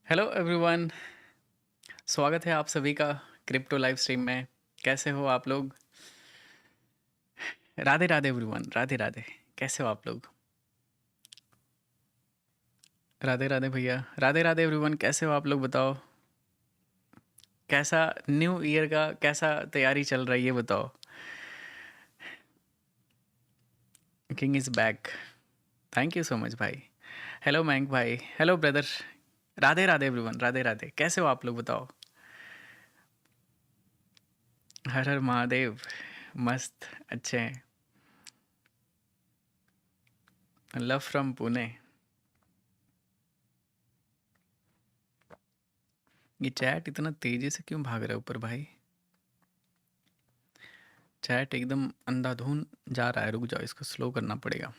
Hello everyone. स्वागत है आप सभी का क्रिप्टो लाइव स्ट्रीम में। कैसे हो आप लोग? राधे राधे एवरीवन, राधे राधे। कैसे हो आप लोग? राधे राधे भैया, राधे राधे एवरीवन। कैसे हो आप लोग? बताओ कैसा न्यू ईयर का कैसा तैयारी चल रही है, बताओ। King is back. Thank you so much भाई। हेलो मयंक भाई, hello brother. Radhe Radhe everyone, Radhe Radhe. कैसे हो आप लोग? बताओ। हर हर महादेव। मस्त, अच्छे हैं। Love from Pune. ये चैट इतना तेजी से क्यों भाग रहा है ऊपर भाई? चैट एकदम अंधाधुन जा रहा है। रुक जाओ, इसको स्लो करना पड़ेगा।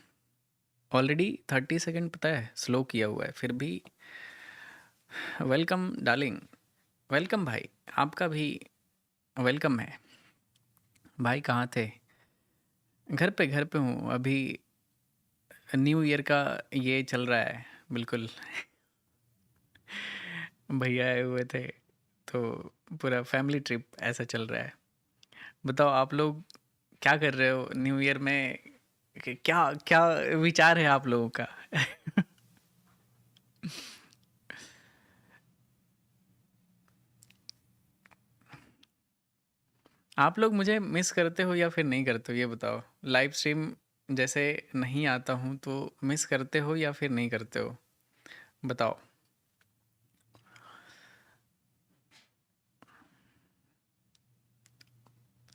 ऑलरेडी 30 सेकेंड पता है स्लो किया हुआ है, फिर भी। Welcome darling. वेलकम भाई। आपका भी वेलकम है। भाई कहाँ थे? घर पे हूँ अभी। न्यू ईयर का ये चल रहा है, बिल्कुल। भैया आए हुए थे तो पूरा फैमिली ट्रिप ऐसा चल रहा है। बताओ आप लोग क्या कर रहे हो न्यू ईयर में? क्या क्या विचार है आप लोगों का? आप लोग मुझे मिस करते हो या फिर नहीं करते हो, ये बताओ। लाइव स्ट्रीम जैसे नहीं आता हूँ तो मिस करते हो या फिर नहीं करते हो? बताओ।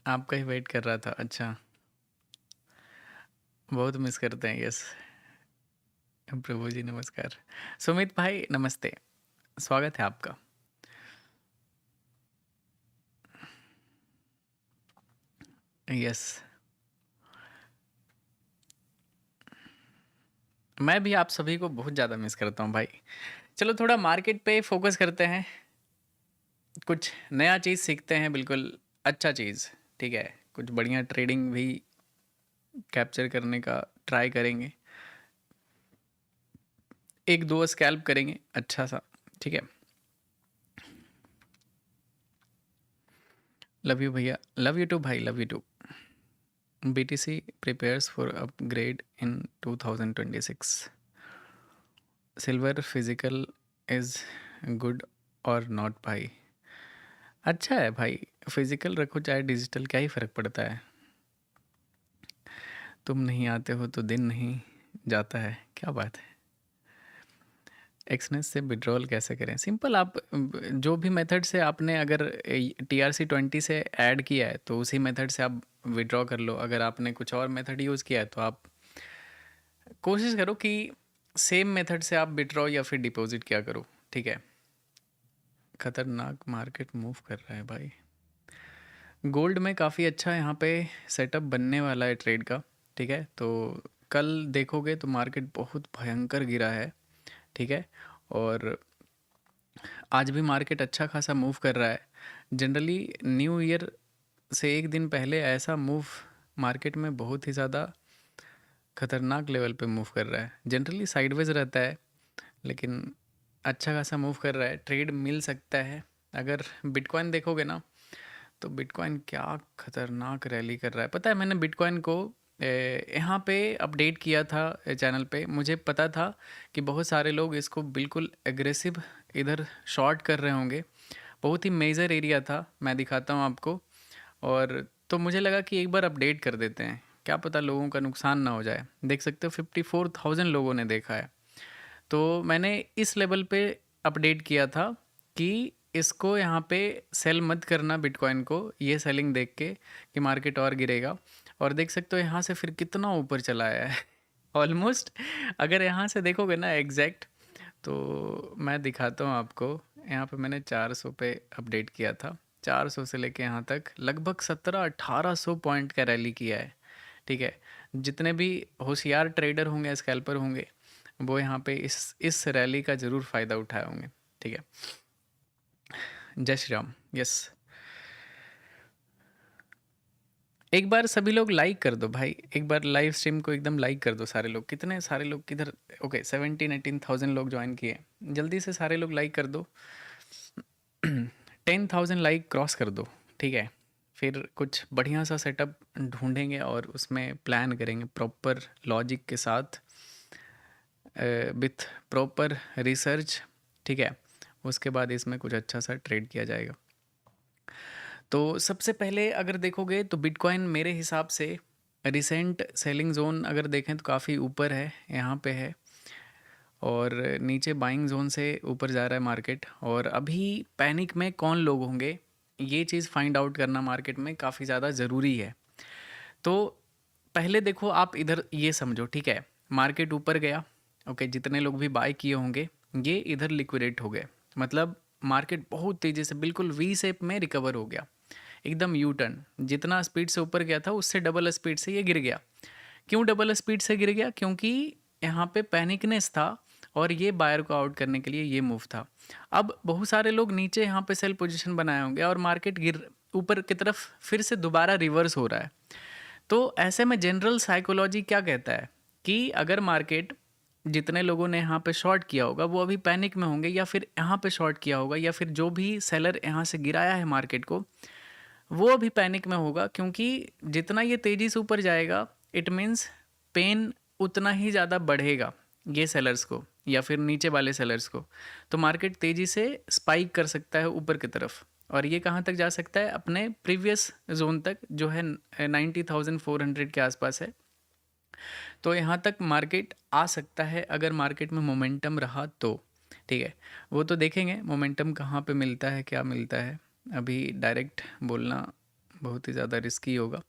आपका ही वेट कर रहा था, अच्छा। बहुत मिस करते हैं, यस। प्रभु जी नमस्कार। सुमित भाई नमस्ते। स्वागत है आपका। यस। मैं भी आप सभी को बहुत ज़्यादा मिस करता हूँ भाई। चलो थोड़ा मार्केट पे फोकस करते हैं। कुछ नया चीज़ सीखते हैं, बिल्कुल। अच्छा चीज़। ठीक है। कुछ बढ़िया ट्रेडिंग भी कैप्चर करने का ट्राई करेंगे। एक दो स्कैल्प करेंगे अच्छा सा। ठीक है। लव यू भैया, लव यू टू भाई, love you too. BTC prepares for upgrade in 2026. Silver physical is good और नॉट भाई? अच्छा है भाई। फिजिकल रखो चाहे डिजिटल, क्या ही फ़र्क पड़ता है। तुम नहीं आते हो तो दिन नहीं जाता है, क्या बात है। एक्सनेस से विड्रॉल कैसे करें? सिंपल, आप जो भी मेथड से आपने अगर TRC20 से ऐड किया है तो उसी मेथड से आप विड्रॉ कर लो। अगर आपने कुछ और मेथड यूज़ किया है तो आप कोशिश करो कि सेम मेथड से आप विड्रॉ या फिर डिपॉजिट क्या करो। ठीक है। खतरनाक मार्केट मूव कर रहा है भाई। गोल्ड में काफ़ी अच्छा यहाँ पे सेटअप बनने वाला है ट्रेड का। ठीक है। तो कल देखोगे तो मार्केट बहुत भयंकर गिरा है। ठीक है। और आज भी मार्केट अच्छा खासा मूव कर रहा है। जनरली न्यू ईयर से एक दिन पहले ऐसा मूव मार्केट में बहुत ही ज़्यादा खतरनाक लेवल पे मूव कर रहा है। जनरली साइडवेज रहता है, लेकिन अच्छा खासा मूव कर रहा है। ट्रेड मिल सकता है। अगर बिटकॉइन देखोगे ना, तो बिटकॉइन क्या खतरनाक रैली कर रहा है। पता है, मैंने बिटकॉइन को यहाँ पे अपडेट किया था चैनल पे। मुझे पता था कि बहुत सारे लोग इसको बिल्कुल एग्रेसिव इधर शॉर्ट कर रहे होंगे। बहुत ही मेजर एरिया था, मैं दिखाता हूँ आपको। और तो मुझे लगा कि एक बार अपडेट कर देते हैं, क्या पता लोगों का नुकसान ना हो जाए। देख सकते हो 54,000 लोगों ने देखा है। तो मैंने इस लेवल पे अपडेट किया था कि इसको यहाँ पे सेल मत करना बिटकॉइन को, ये सेलिंग देख के कि मार्केट और गिरेगा। और देख सकते हो यहाँ से फिर कितना ऊपर चला आया है। ऑलमोस्ट, अगर यहाँ से देखोगे ना एग्जैक्ट, तो मैं दिखाता हूँ आपको। यहाँ पे मैंने 400 पे अपडेट किया था। 400 से लेके यहाँ तक लगभग 1700-1800 पॉइंट का रैली किया है। ठीक है। जितने भी होशियार ट्रेडर होंगे, स्कैल्पर होंगे, वो यहाँ पे इस रैली का ज़रूर फ़ायदा उठाए होंगे। ठीक है। जय श्री राम। यस। एक बार सभी लोग लाइक कर दो भाई, एक बार लाइव स्ट्रीम को एकदम लाइक कर दो सारे लोग। कितने सारे लोग किधर? ओके, 17-18,000 लोग ज्वाइन किए। जल्दी से सारे लोग लाइक कर दो। 10,000 लाइक क्रॉस कर दो, ठीक है। फिर कुछ बढ़िया सा सेटअप ढूंढेंगे और उसमें प्लान करेंगे प्रॉपर लॉजिक के साथ, विथ प्रॉपर रिसर्च, ठीक है। उसके बाद इसमें कुछ अच्छा सा ट्रेड किया जाएगा। तो सबसे पहले अगर देखोगे तो बिटकॉइन मेरे हिसाब से रिसेंट सेलिंग जोन अगर देखें तो काफ़ी ऊपर है, यहाँ पे है, और नीचे बाइंग जोन से ऊपर जा रहा है मार्केट। और अभी पैनिक में कौन लोग होंगे, ये चीज़ फाइंड आउट करना मार्केट में काफ़ी ज़्यादा ज़रूरी है। तो पहले देखो आप इधर ये समझो, ठीक है, मार्केट ऊपर गया, ओके, जितने लोग भी बाय किए होंगे ये इधर लिक्विडेट हो गए, मतलब मार्केट बहुत तेज़ी से बिल्कुल वी शेप में रिकवर हो गया, एकदम यू टर्न। जितना स्पीड से ऊपर गया था उससे डबल स्पीड से ये गिर गया। क्यों डबल स्पीड से गिर गया? क्योंकि यहाँ पे पैनिकनेस था और ये बायर को आउट करने के लिए ये मूव था। अब बहुत सारे लोग नीचे यहाँ पे सेल पोजीशन बनाए होंगे और मार्केट गिर ऊपर की तरफ फिर से दोबारा रिवर्स हो रहा है। तो ऐसे में जनरल साइकोलॉजी क्या कहता है कि अगर मार्केट, जितने लोगों ने यहाँ पे शॉर्ट किया होगा वो अभी पैनिक में होंगे, या फिर यहाँ पे शॉर्ट किया होगा, या फिर जो भी सेलर यहाँ से गिराया है मार्केट को वो अभी पैनिक में होगा, क्योंकि जितना ये तेज़ी से ऊपर जाएगा इट मीन्स पेन उतना ही ज़्यादा बढ़ेगा ये सेलर्स को या फिर नीचे वाले सेलर्स को। तो मार्केट तेज़ी से स्पाइक कर सकता है ऊपर की तरफ, और ये कहाँ तक जा सकता है? अपने प्रीवियस जोन तक जो है 90,400 के आसपास है। तो यहाँ तक मार्केट आ सकता है अगर मार्केट में मोमेंटम रहा तो, ठीक है। वो तो देखेंगे मोमेंटम कहाँ पे मिलता है, क्या मिलता है। अभी डायरेक्ट बोलना बहुत ही ज़्यादा रिस्की होगा,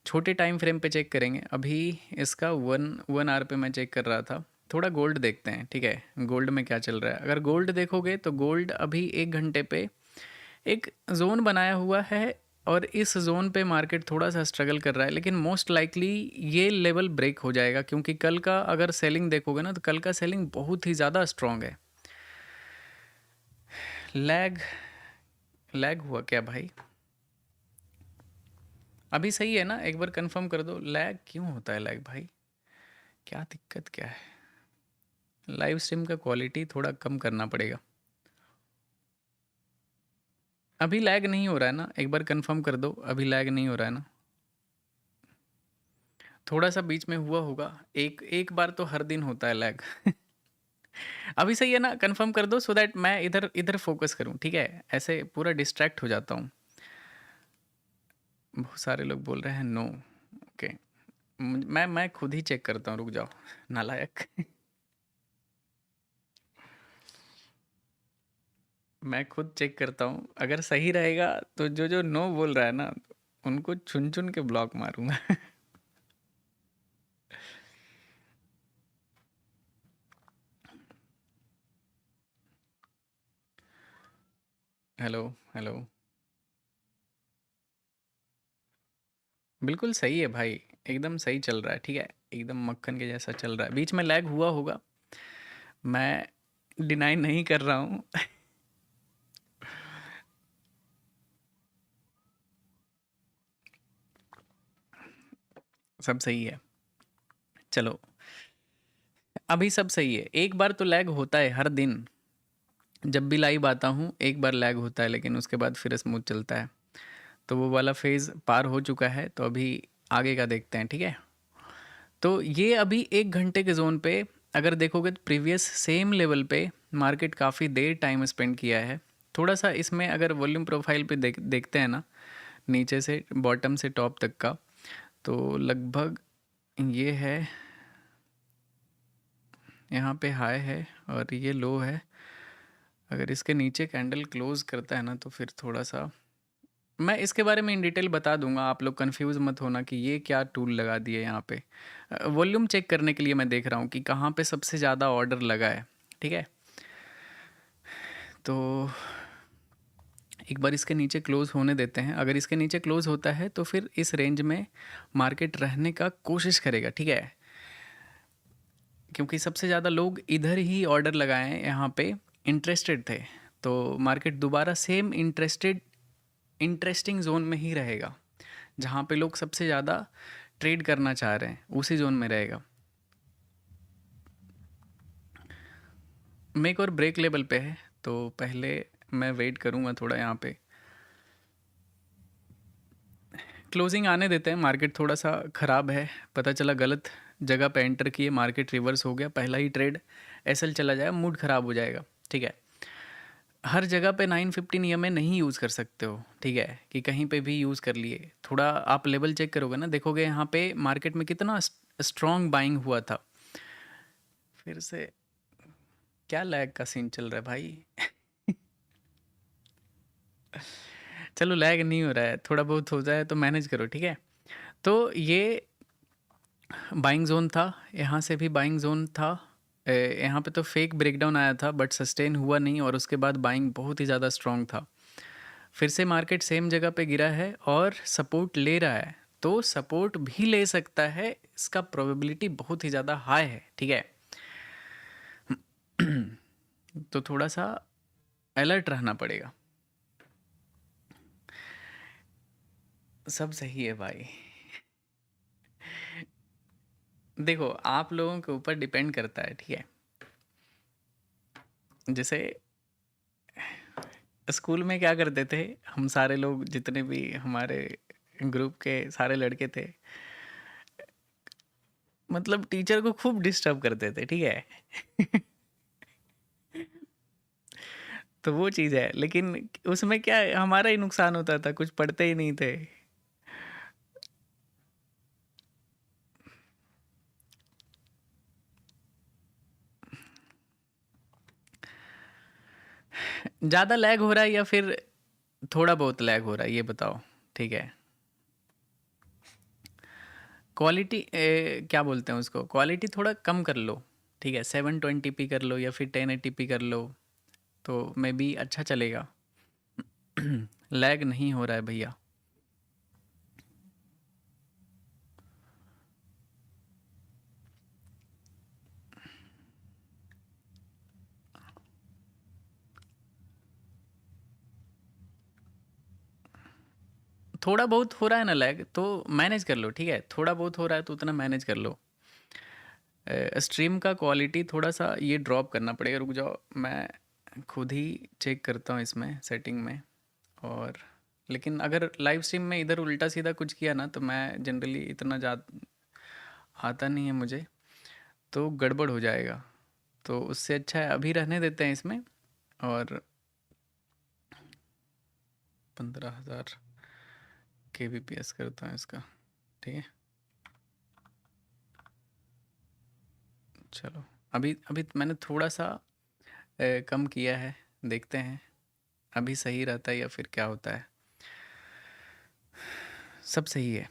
छोटे टाइम फ्रेम पे चेक करेंगे। अभी इसका वन आवर पे मैं चेक कर रहा था। थोड़ा गोल्ड देखते हैं, ठीक है, गोल्ड में क्या चल रहा है। अगर गोल्ड देखोगे तो गोल्ड अभी 1 घंटे पे एक जोन बनाया हुआ है, और इस जोन पे मार्केट थोड़ा सा स्ट्रगल कर रहा है, लेकिन मोस्ट लाइकली ये लेवल ब्रेक हो जाएगा, क्योंकि कल का अगर सेलिंग देखोगे ना तो कल का सेलिंग बहुत ही ज़्यादा स्ट्रॉन्ग है। लैग लैग हुआ क्या भाई? अभी सही है ना? एक बार कंफर्म कर दो, लैग क्यों होता है लैग भाई? क्या दिक्कत क्या है? लाइव स्ट्रीम का क्वालिटी थोड़ा कम करना पड़ेगा। अभी लैग नहीं हो रहा है ना? एक बार कंफर्म कर दो, अभी लैग नहीं हो रहा है ना? थोड़ा सा बीच में हुआ होगा, एक एक बार तो हर दिन होता है लैग। अभी सही है ना? कंफर्म कर दो सो दैट मैं इधर इधर फोकस करूं, ठीक है, ऐसे पूरा डिस्ट्रैक्ट हो जाता हूं। बहुत सारे लोग बोल रहे हैं नो, ओके, मैं खुद ही चेक करता हूँ, रुक जाओ नालायक। मैं खुद चेक करता हूँ, अगर सही रहेगा तो जो जो नो बोल रहा है ना उनको चुन चुन के ब्लॉक मारूंगा। Hello hello. बिल्कुल सही है भाई, एकदम सही चल रहा है, ठीक है, एकदम मक्खन के जैसा चल रहा है। बीच में लैग हुआ होगा, मैं डिनाई नहीं कर रहा हूँ। सब सही है, चलो अभी सब सही है। एक बार तो लैग होता है हर दिन, जब भी लाइव आता हूँ एक बार लैग होता है, लेकिन उसके बाद फिर स्मूथ चलता है। तो वो वाला फेज़ पार हो चुका है, तो अभी आगे का देखते हैं, ठीक है। तो ये अभी 1 घंटे के जोन पे अगर देखोगे तो प्रीवियस सेम लेवल पे मार्केट काफ़ी देर टाइम स्पेंड किया है। थोड़ा सा इसमें अगर वॉल्यूम प्रोफाइल पे देखते हैं ना, नीचे से बॉटम से टॉप तक का, तो लगभग ये है, यहाँ पे हाई है और ये लो है। अगर इसके नीचे कैंडल क्लोज करता है ना तो फिर थोड़ा सा, मैं इसके बारे में इन डिटेल बता दूंगा, आप लोग कंफ्यूज मत होना कि ये क्या टूल लगा दिए यहाँ पे। वॉल्यूम चेक करने के लिए मैं देख रहा हूँ कि कहाँ पे सबसे ज़्यादा ऑर्डर लगा है, ठीक है। तो एक बार इसके नीचे क्लोज होने देते हैं। अगर इसके नीचे क्लोज होता है तो फिर इस रेंज में मार्केट रहने का कोशिश करेगा, ठीक है, क्योंकि सबसे ज़्यादा लोग इधर ही ऑर्डर लगाए हैं, यहाँ पे इंटरेस्टेड थे। तो मार्केट दोबारा सेम इंटरेस्टिंग जोन में ही रहेगा, जहाँ पे लोग सबसे ज़्यादा ट्रेड करना चाह रहे हैं, उसी जोन में रहेगा। मेक और ब्रेक लेवल पे है, तो पहले मैं वेट करूँगा थोड़ा यहाँ पे, क्लोजिंग आने देते हैं। मार्केट थोड़ा सा ख़राब है, पता चला गलत जगह पे एंटर किए, मार्केट रिवर्स हो गया, पहला ही ट्रेड एसएल चला जाएगा, मूड ख़राब हो जाएगा। ठीक है, हर जगह पे 950 नियम नहीं यूज़ कर सकते हो। ठीक है, कि कहीं पे भी यूज़ कर लिए, थोड़ा आप लेवल चेक करोगे ना, देखोगे यहाँ पे मार्केट में कितना स्ट्रॉन्ग बाइंग हुआ था। फिर से क्या लैग का सीन चल रहा है भाई? चलो लैग नहीं हो रहा है, थोड़ा बहुत हो जाए तो मैनेज करो। ठीक है, तो ये बाइंग जोन था, यहाँ से भी बाइंग जोन था। यहाँ पे तो फेक ब्रेकडाउन आया था बट सस्टेन हुआ नहीं, और उसके बाद बाइंग बहुत ही ज़्यादा स्ट्रॉन्ग था। फिर से मार्केट सेम जगह पे गिरा है और सपोर्ट ले रहा है, तो सपोर्ट भी ले सकता है, इसका प्रोबेबिलिटी बहुत ही ज़्यादा हाई है। ठीक है, तो थोड़ा सा अलर्ट रहना पड़ेगा। सब सही है भाई। देखो, आप लोगों के ऊपर डिपेंड करता है। ठीक है, जैसे स्कूल में क्या करते थे हम सारे लोग, जितने भी हमारे ग्रुप के सारे लड़के थे, मतलब टीचर को खूब डिस्टर्ब करते थे। ठीक है, तो वो चीज़ है, लेकिन उसमें क्या है, हमारा ही नुकसान होता था, कुछ पढ़ते ही नहीं थे। ज़्यादा लैग हो रहा है या फिर थोड़ा बहुत लैग हो रहा है, ये बताओ। ठीक है, क्वालिटी क्या बोलते हैं उसको, क्वालिटी थोड़ा कम कर लो। ठीक है, 720p कर लो या फिर 1080p कर लो, तो मे बी अच्छा चलेगा। लैग नहीं हो रहा है भैया। थोड़ा बहुत हो रहा है ना लैग, तो मैनेज कर लो। ठीक है, थोड़ा बहुत हो रहा है तो उतना मैनेज कर लो। स्ट्रीम का क्वालिटी थोड़ा सा ये ड्रॉप करना पड़ेगा, रुक जाओ मैं खुद ही चेक करता हूँ इसमें सेटिंग में। और लेकिन अगर लाइव स्ट्रीम में इधर उल्टा सीधा कुछ किया ना, तो मैं जनरली इतना आता नहीं है मुझे, तो गड़बड़ हो जाएगा। तो उससे अच्छा है अभी रहने देते हैं इसमें, और 15,000 kbps करता हूँ इसका। ठीक है, चलो अभी अभी मैंने थोड़ा सा कम किया है, देखते हैं अभी सही रहता है या फिर क्या होता है। सब सही है।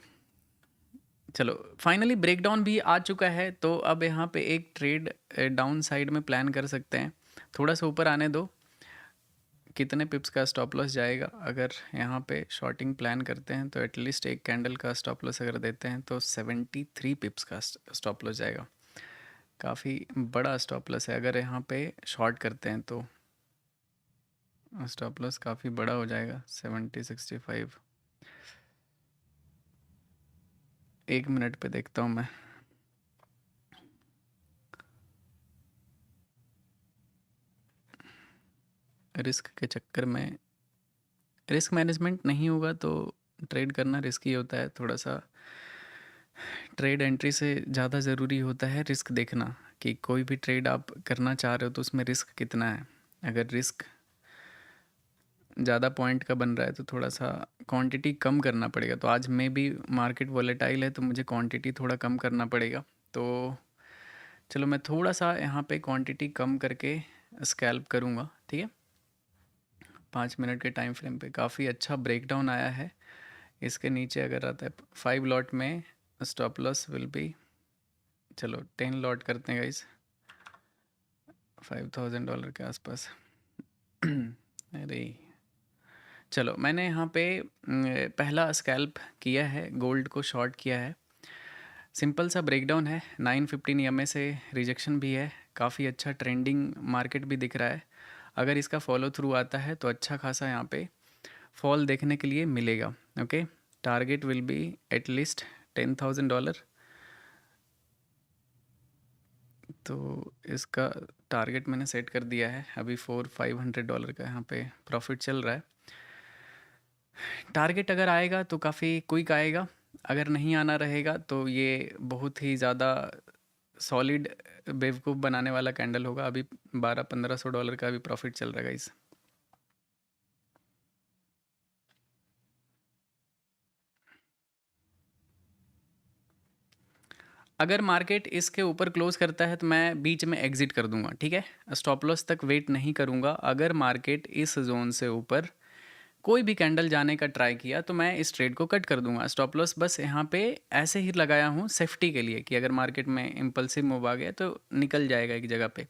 चलो फाइनली ब्रेकडाउन भी आ चुका है, तो अब यहाँ पे एक ट्रेड डाउन साइड में प्लान कर सकते हैं। थोड़ा सा ऊपर आने दो, कितने पिप्स का स्टॉप लॉस जाएगा। अगर यहाँ पे शॉर्टिंग प्लान करते हैं तो एटलीस्ट एक कैंडल का स्टॉप लॉस अगर देते हैं तो 73 पिप्स का स्टॉप लॉस जाएगा। काफ़ी बड़ा स्टॉप लॉस है, अगर यहाँ पे शॉर्ट करते हैं तो स्टॉप लॉस काफ़ी बड़ा हो जाएगा, 70-65। 1 मिनट पे देखता हूँ मैं। रिस्क के चक्कर में, रिस्क मैनेजमेंट नहीं होगा तो ट्रेड करना रिस्की होता है थोड़ा सा। ट्रेड एंट्री से ज़्यादा ज़रूरी होता है रिस्क देखना, कि कोई भी ट्रेड आप करना चाह रहे हो तो उसमें रिस्क कितना है। अगर रिस्क ज़्यादा पॉइंट का बन रहा है तो थोड़ा सा क्वांटिटी कम करना पड़ेगा। तो आज में भी मार्केट वॉलेटाइल है, तो मुझे क्वांटिटी थोड़ा कम करना पड़ेगा। तो चलो मैं थोड़ा सा यहाँ पे क्वांटिटी कम करके स्कैल्प करूँगा। ठीक है, 5 मिनट के टाइम फ्रेम पे काफ़ी अच्छा ब्रेकडाउन आया है। इसके नीचे अगर आता है 5 लॉट में, स्टॉप लॉस विल बी, चलो 10 लॉट करते हैं गाइस, $5,000 के आसपास। अरे चलो मैंने यहाँ पे पहला स्कैल्प किया है, गोल्ड को शॉर्ट किया है। सिंपल सा ब्रेकडाउन है, 915 EMA से रिजेक्शन भी है, काफ़ी अच्छा ट्रेंडिंग मार्केट भी दिख रहा है। अगर इसका फॉलो थ्रू आता है तो अच्छा खासा यहाँ पे फॉल देखने के लिए मिलेगा। Okay, target will be at least $10,000। तो इसका टारगेट मैंने सेट कर दिया है। अभी $4,500 का यहाँ पे प्रॉफिट चल रहा है। टारगेट अगर आएगा तो काफ़ी क्विक आएगा, अगर नहीं आना रहेगा तो ये बहुत ही ज़्यादा सॉलिड बेवकूफ़ बनाने वाला कैंडल होगा। अभी $1,200-1,500 का भी प्रॉफिट चल रहा है गाइस। अगर मार्केट इसके ऊपर क्लोज करता है तो मैं बीच में एग्जिट कर दूंगा, ठीक है। स्टॉप लॉस तक वेट नहीं करूंगा। अगर मार्केट इस जोन से ऊपर कोई भी कैंडल जाने का ट्राई किया तो मैं इस ट्रेड को कट कर दूंगा। स्टॉप लॉस बस यहाँ पे ऐसे ही लगाया हूँ सेफ्टी के लिए कि अगर मार्केट में इम्पल्सिव मूव आ गया तो निकल जाएगा एक जगह पे।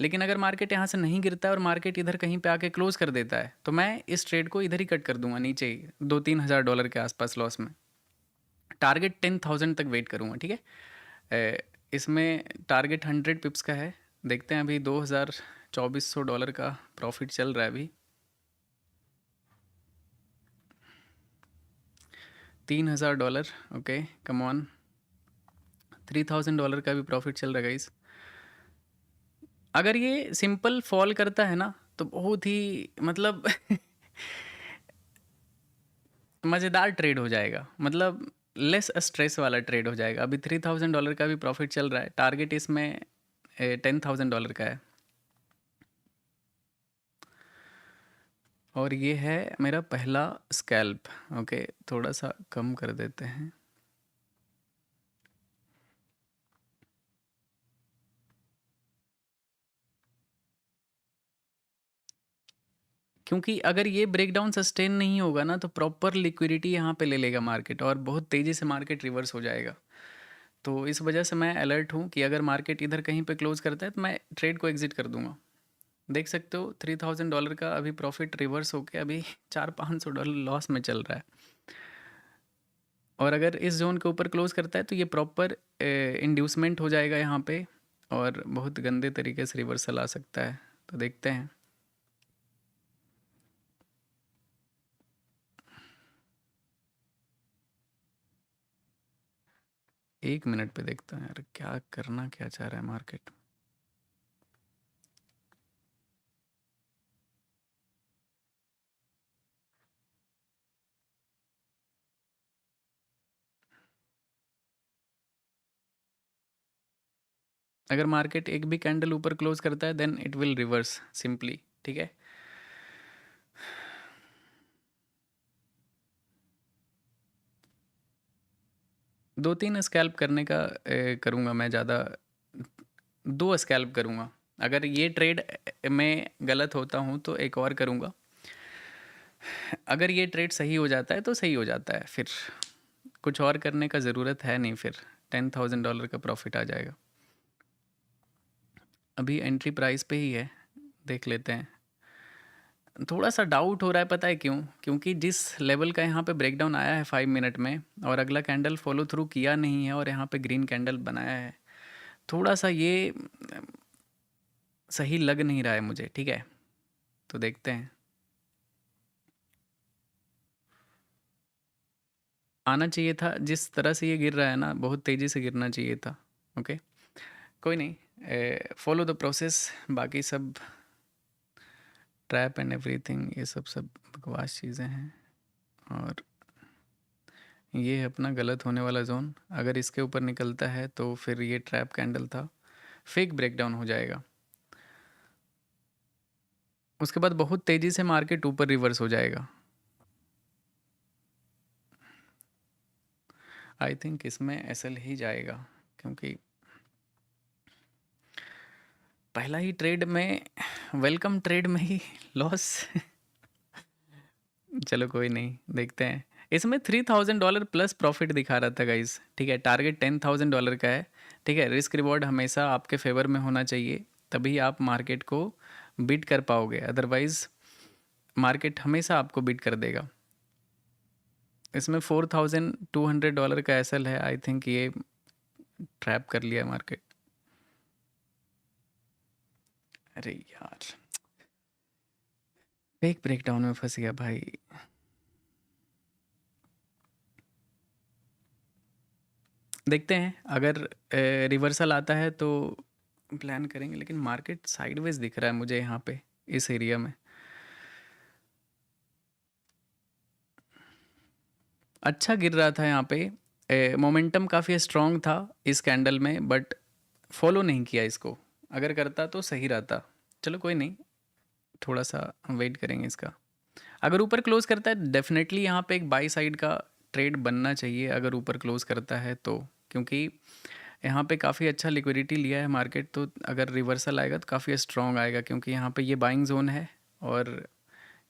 लेकिन अगर मार्केट यहाँ से नहीं गिरता है और मार्केट इधर कहीं पे आके क्लोज कर देता है तो मैं इस ट्रेड को इधर ही कट कर दूंगा, नीचे ही $2-3 हज़ार के आसपास लॉस में। टारगेट 10,000 तक वेट करूँगा, ठीक है। इसमें टारगेट 100 पिप्स का है। देखते हैं, अभी $2,2400 का प्रॉफिट चल रहा है। अभी $3,000, ओके कम ऑन। $3,000 का भी प्रॉफिट चल रहा है गाइस। अगर ये सिंपल फॉल करता है ना तो बहुत ही मतलब मज़ेदार ट्रेड हो जाएगा, मतलब लेस स्ट्रेस वाला ट्रेड हो जाएगा। अभी $3,000 का भी प्रॉफिट चल रहा है। टारगेट इसमें $10,000 का है और ये है मेरा पहला स्कैल्प। ओके, थोड़ा सा कम कर देते हैं। क्योंकि अगर ये ब्रेकडाउन सस्टेन नहीं होगा ना तो प्रॉपर लिक्विडिटी यहाँ पे ले लेगा मार्केट और बहुत तेज़ी से मार्केट रिवर्स हो जाएगा। तो इस वजह से मैं अलर्ट हूँ कि अगर मार्केट इधर कहीं पे क्लोज करता है तो मैं ट्रेड को एग्जिट कर दूंगा। देख सकते हो $3,000 का अभी प्रॉफिट रिवर्स होके अभी $400-500 लॉस में चल रहा है। और अगर इस जोन के ऊपर क्लोज करता है तो ये प्रॉपर इंड्यूसमेंट हो जाएगा यहाँ पे और बहुत गंदे तरीके से रिवर्सल आ सकता है। तो देखते हैं। 1 मिनट पे देखता है यार क्या करना क्या चाह रहा है मार्केट। अगर मार्केट एक भी कैंडल ऊपर क्लोज करता है then it will reverse simply, ठीक है। दो तीन स्कैल्प करने का करूँगा मैं, ज़्यादा 2 स्कैल्प करूँगा। अगर ये ट्रेड में गलत होता हूँ तो एक और करूँगा। अगर ये ट्रेड सही हो जाता है तो सही हो जाता है, फिर कुछ और करने का ज़रूरत है नहीं, फिर $10,000 का प्रॉफिट आ जाएगा। अभी एंट्री प्राइस पे ही है, देख लेते हैं। थोड़ा सा डाउट हो रहा है, पता है क्यों? क्योंकि जिस लेवल का यहाँ पे ब्रेकडाउन आया है 5 मिनट में और अगला कैंडल फॉलो थ्रू किया नहीं है और यहाँ पे ग्रीन कैंडल बनाया है, थोड़ा सा ये सही लग नहीं रहा है मुझे, ठीक है। तो देखते हैं। आना चाहिए था, जिस तरह से ये गिर रहा है ना बहुत तेज़ी से गिरना चाहिए था। ओके, कोई नहीं, फॉलो द प्रोसेस। बाकी सब ट्रैप एंड एवरीथिंग ये सब बकवास चीज़ें हैं। और ये है अपना गलत होने वाला जोन। अगर इसके ऊपर निकलता है तो फिर ये ट्रैप कैंडल था, फेक ब्रेकडाउन हो जाएगा। उसके बाद बहुत तेज़ी से मार्केट ऊपर रिवर्स हो जाएगा। आई थिंक इसमें एसएल ही जाएगा क्योंकि पहला ही ट्रेड में, वेलकम ट्रेड में ही लॉस। चलो कोई नहीं, देखते हैं। इसमें $3,000 प्लस प्रॉफिट दिखा रहा था गाइस, ठीक है। टारगेट $10,000 का है, ठीक है। रिस्क रिवॉर्ड हमेशा आपके फेवर में होना चाहिए, तभी आप मार्केट को बीट कर पाओगे, अदरवाइज मार्केट हमेशा आपको बीट कर देगा। इसमें $4,200 का एसएल है। आई थिंक ये ट्रैप कर लिया मार्केट। अरे यार, फेक ब्रेकडाउन में फंस गया भाई। देखते हैं अगर रिवर्सल आता है तो प्लान करेंगे, लेकिन मार्केट साइडवेज दिख रहा है मुझे यहाँ पे इस एरिया में। अच्छा गिर रहा था यहाँ पे, मोमेंटम काफ़ी स्ट्रॉन्ग था इस कैंडल में, बट फॉलो नहीं किया इसको। अगर करता तो सही रहता। चलो कोई नहीं, थोड़ा सा वेट करेंगे इसका। अगर ऊपर क्लोज करता है डेफिनेटली यहाँ पे एक बाई साइड का ट्रेड बनना चाहिए अगर ऊपर क्लोज करता है तो, क्योंकि यहाँ पे काफ़ी अच्छा लिक्विडिटी लिया है मार्केट, तो अगर रिवर्सल आएगा तो काफ़ी स्ट्रॉन्ग आएगा, क्योंकि यहाँ पे ये बाइंग जोन है और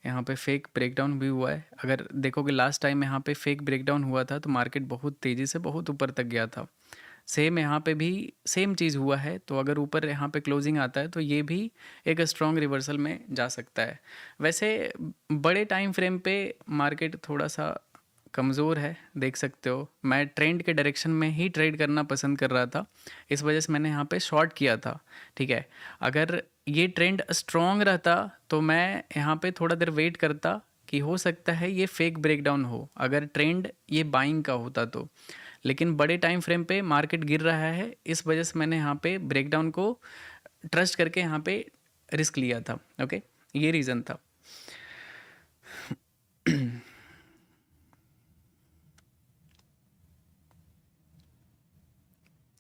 यहाँ पे फेक ब्रेकडाउन भी हुआ है। अगर देखोगे लास्ट टाइम यहाँ पे फेक ब्रेकडाउन हुआ था तो मार्केट बहुत तेज़ी से बहुत ऊपर तक गया था। सेम यहाँ पे भी सेम चीज़ हुआ है, तो अगर ऊपर यहाँ पे क्लोजिंग आता है तो ये भी एक स्ट्रॉन्ग रिवर्सल में जा सकता है। वैसे बड़े टाइम फ्रेम पे मार्केट थोड़ा सा कमज़ोर है, देख सकते हो। मैं ट्रेंड के डायरेक्शन में ही ट्रेड करना पसंद कर रहा था, इस वजह से मैंने यहाँ पे शॉर्ट किया था, ठीक है। अगर ये ट्रेंड स्ट्रॉन्ग रहता तो मैं यहाँ पे थोड़ा देर वेट करता कि हो सकता है ये फेक ब्रेकडाउन हो, अगर ट्रेंड ये बाइंग का होता तो। लेकिन बड़े टाइम फ्रेम पे मार्केट गिर रहा है, इस वजह से मैंने यहाँ पे ब्रेकडाउन को ट्रस्ट करके यहाँ पे रिस्क लिया था। ओके, ये रीज़न था।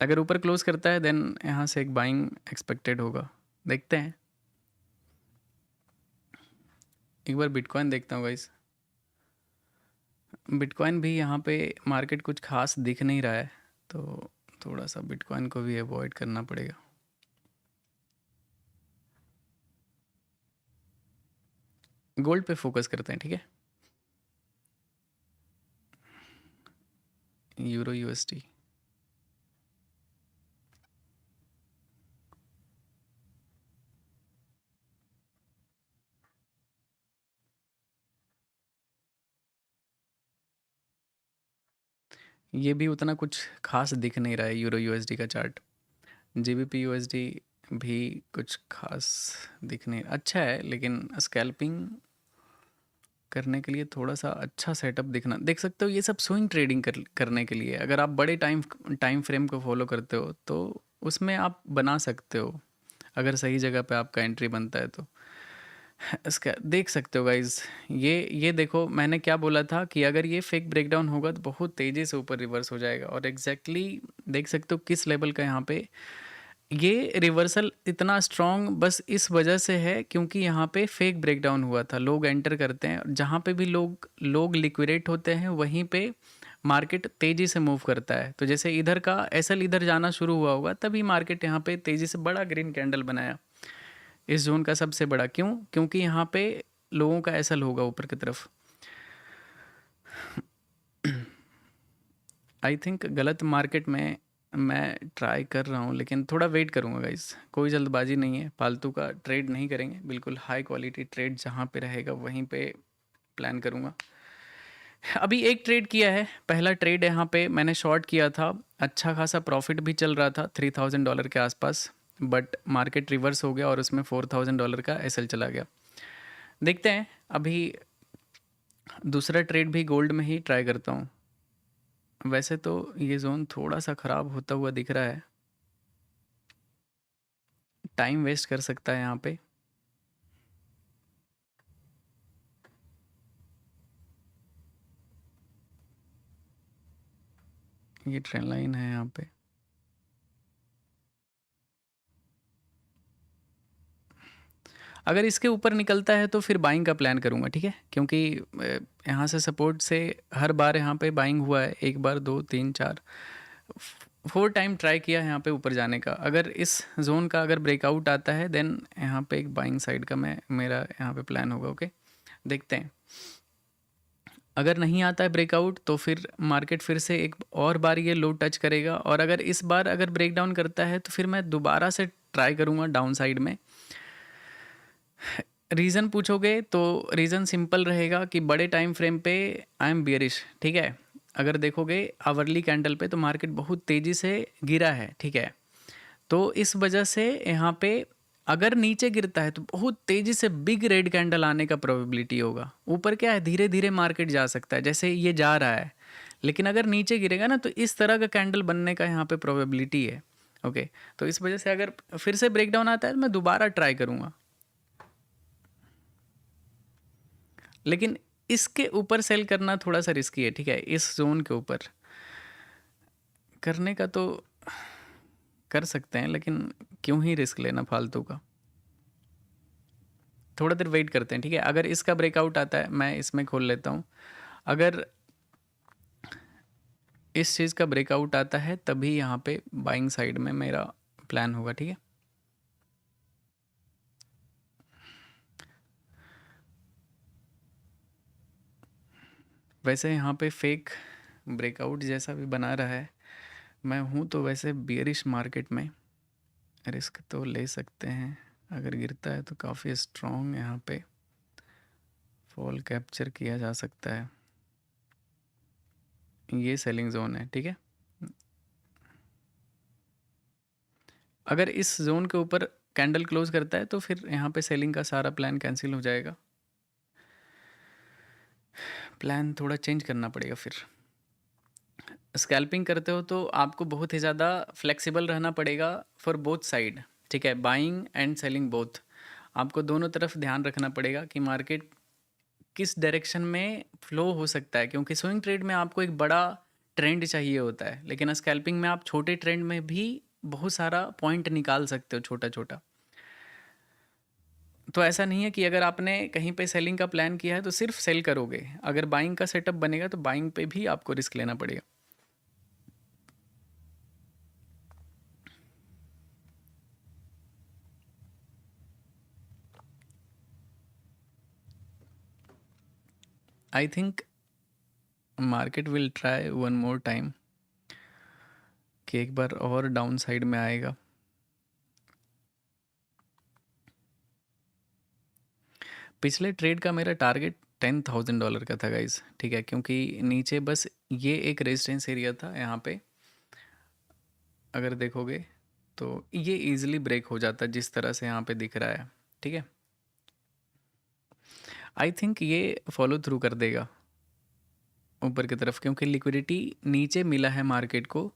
अगर ऊपर क्लोज करता है देन यहाँ से एक बाइंग एक्सपेक्टेड होगा, देखते हैं। एक बार बिटकॉइन देखता हूँ गाइस। बिटकॉइन भी यहाँ पे मार्केट कुछ खास दिख नहीं रहा है, तो थोड़ा सा बिटकॉइन को भी अवॉइड करना पड़ेगा। गोल्ड पे फोकस करते हैं, ठीक है। यूरो यूएसडी, ये भी उतना कुछ खास दिख नहीं रहा है यूरो यूएसडी का चार्ट। जीबीपी यूएसडी भी कुछ खास दिख नहीं, अच्छा है लेकिन स्कैल्पिंग करने के लिए थोड़ा सा अच्छा सेटअप दिखना। देख सकते हो ये सब स्विंग ट्रेडिंग करने के लिए, अगर आप बड़े टाइम फ्रेम को फॉलो करते हो तो उसमें आप बना सकते हो, अगर सही जगह पे आपका एंट्री बनता है तो। इसका देख सकते हो गाइज, ये देखो मैंने क्या बोला था कि अगर ये फेक ब्रेकडाउन होगा तो बहुत तेज़ी से ऊपर रिवर्स हो जाएगा, और एग्जैक्टली देख सकते हो किस लेवल का यहाँ पे ये रिवर्सल इतना स्ट्रॉन्ग बस इस वजह से है क्योंकि यहाँ पे फेक ब्रेकडाउन हुआ था। लोग एंटर करते हैं, जहाँ पे भी लोग लिक्विडेट होते हैं वहीं पे मार्केट तेज़ी से मूव करता है। तो जैसे इधर का एसएल इधर जाना शुरू हुआ होगा तभी मार्केट यहाँ पे तेज़ी से बड़ा ग्रीन कैंडल बनाया, इस जोन का सबसे बड़ा। क्यों? क्योंकि यहाँ पे लोगों का एसएल होगा ऊपर की तरफ। आई थिंक गलत मार्केट में मैं ट्राई कर रहा हूँ, लेकिन थोड़ा वेट करूँगा गाइस, कोई जल्दबाजी नहीं है, फालतू का ट्रेड नहीं करेंगे, बिल्कुल हाई क्वालिटी ट्रेड जहाँ पे रहेगा वहीं पे प्लान करूँगा। अभी एक ट्रेड किया है, पहला ट्रेड यहाँ पे मैंने शॉर्ट किया था, अच्छा खासा प्रॉफिट भी चल रहा था $3000 के आसपास, बट मार्केट रिवर्स हो गया और उसमें $4000 का एसएल चला गया। देखते हैं अभी दूसरा ट्रेड भी गोल्ड में ही ट्राई करता हूँ। वैसे तो ये जोन थोड़ा सा ख़राब होता हुआ दिख रहा है, टाइम वेस्ट कर सकता है यहाँ पे। ये ट्रेंड लाइन है यहाँ पे, अगर इसके ऊपर निकलता है तो फिर बाइंग का प्लान करूँगा, ठीक है। क्योंकि यहाँ से सपोर्ट से हर बार यहाँ पे बाइंग हुआ है, एक बार 2 3 4 4 टाइम ट्राई किया है यहाँ पे ऊपर जाने का। अगर इस जोन का अगर ब्रेकआउट आता है देन यहाँ पे एक बाइंग साइड का मेरा यहाँ पे प्लान होगा। ओके, देखते हैं। अगर नहीं आता है ब्रेकआउट तो फिर मार्केट फिर से एक और बार ये लो टच करेगा, और अगर इस बार अगर ब्रेकडाउन करता है तो फिर मैं दोबारा से ट्राई करूँगा डाउन साइड में। रीज़न पूछोगे तो रीज़न सिंपल रहेगा कि बड़े टाइम फ्रेम पे आई एम बियरिश, ठीक है। अगर देखोगे आवरली कैंडल पे तो मार्केट बहुत तेज़ी से गिरा है, ठीक है। तो इस वजह से यहाँ पे अगर नीचे गिरता है तो बहुत तेज़ी से बिग रेड कैंडल आने का प्रोबेबिलिटी होगा। ऊपर क्या है, धीरे धीरे मार्केट जा सकता है, जैसे ये जा रहा है, लेकिन अगर नीचे गिरेगा ना तो इस तरह का कैंडल बनने का यहाँ पे प्रोबेबिलिटी है। ओके, तो इस वजह से अगर फिर से ब्रेकडाउन आता है तो मैं दोबारा ट्राई करूँगा, लेकिन इसके ऊपर सेल करना थोड़ा सा रिस्की है। ठीक है, इस जोन के ऊपर करने का तो कर सकते हैं, लेकिन क्यों ही रिस्क लेना फालतू का। थोड़ा देर वेट करते हैं। ठीक है, अगर इसका ब्रेकआउट आता है मैं इसमें खोल लेता हूँ। अगर इस चीज़ का ब्रेकआउट आता है तभी यहाँ पे बाइंग साइड में मेरा प्लान होगा। ठीक है, वैसे यहाँ पे फेक ब्रेकआउट जैसा भी बना रहा है, मैं हूँ तो वैसे बियरिश मार्केट में रिस्क तो ले सकते हैं। अगर गिरता है तो काफ़ी स्ट्रॉन्ग यहाँ पे फॉल कैप्चर किया जा सकता है। ये सेलिंग जोन है। ठीक है, अगर इस जोन के ऊपर कैंडल क्लोज करता है तो फिर यहाँ पे सेलिंग का सारा प्लान कैंसिल हो जाएगा। प्लान थोड़ा चेंज करना पड़ेगा। फिर स्कैल्पिंग करते हो तो आपको बहुत ही ज़्यादा फ्लेक्सिबल रहना पड़ेगा फॉर बोथ साइड। ठीक है, बाइंग एंड सेलिंग बोथ, आपको दोनों तरफ ध्यान रखना पड़ेगा कि मार्केट किस डायरेक्शन में फ्लो हो सकता है, क्योंकि स्विंग ट्रेड में आपको एक बड़ा ट्रेंड चाहिए होता है, लेकिन स्कैल्पिंग में आप छोटे ट्रेंड में भी बहुत सारा पॉइंट निकाल सकते हो छोटा छोटा। तो ऐसा नहीं है कि अगर आपने कहीं पे सेलिंग का प्लान किया है तो सिर्फ सेल करोगे, अगर बाइंग का सेटअप बनेगा तो बाइंग पे भी आपको रिस्क लेना पड़ेगा। I think market will try one more time कि एक बार और डाउन साइड में आएगा। पिछले ट्रेड का मेरा टारगेट $10,000 का था गाइज। ठीक है, क्योंकि नीचे बस ये एक रेजिस्टेंस एरिया था यहाँ पे, अगर देखोगे तो ये इजीली ब्रेक हो जाता जिस तरह से यहाँ पे दिख रहा है। ठीक है, आई थिंक ये फॉलो थ्रू कर देगा ऊपर की तरफ, क्योंकि लिक्विडिटी नीचे मिला है मार्केट को,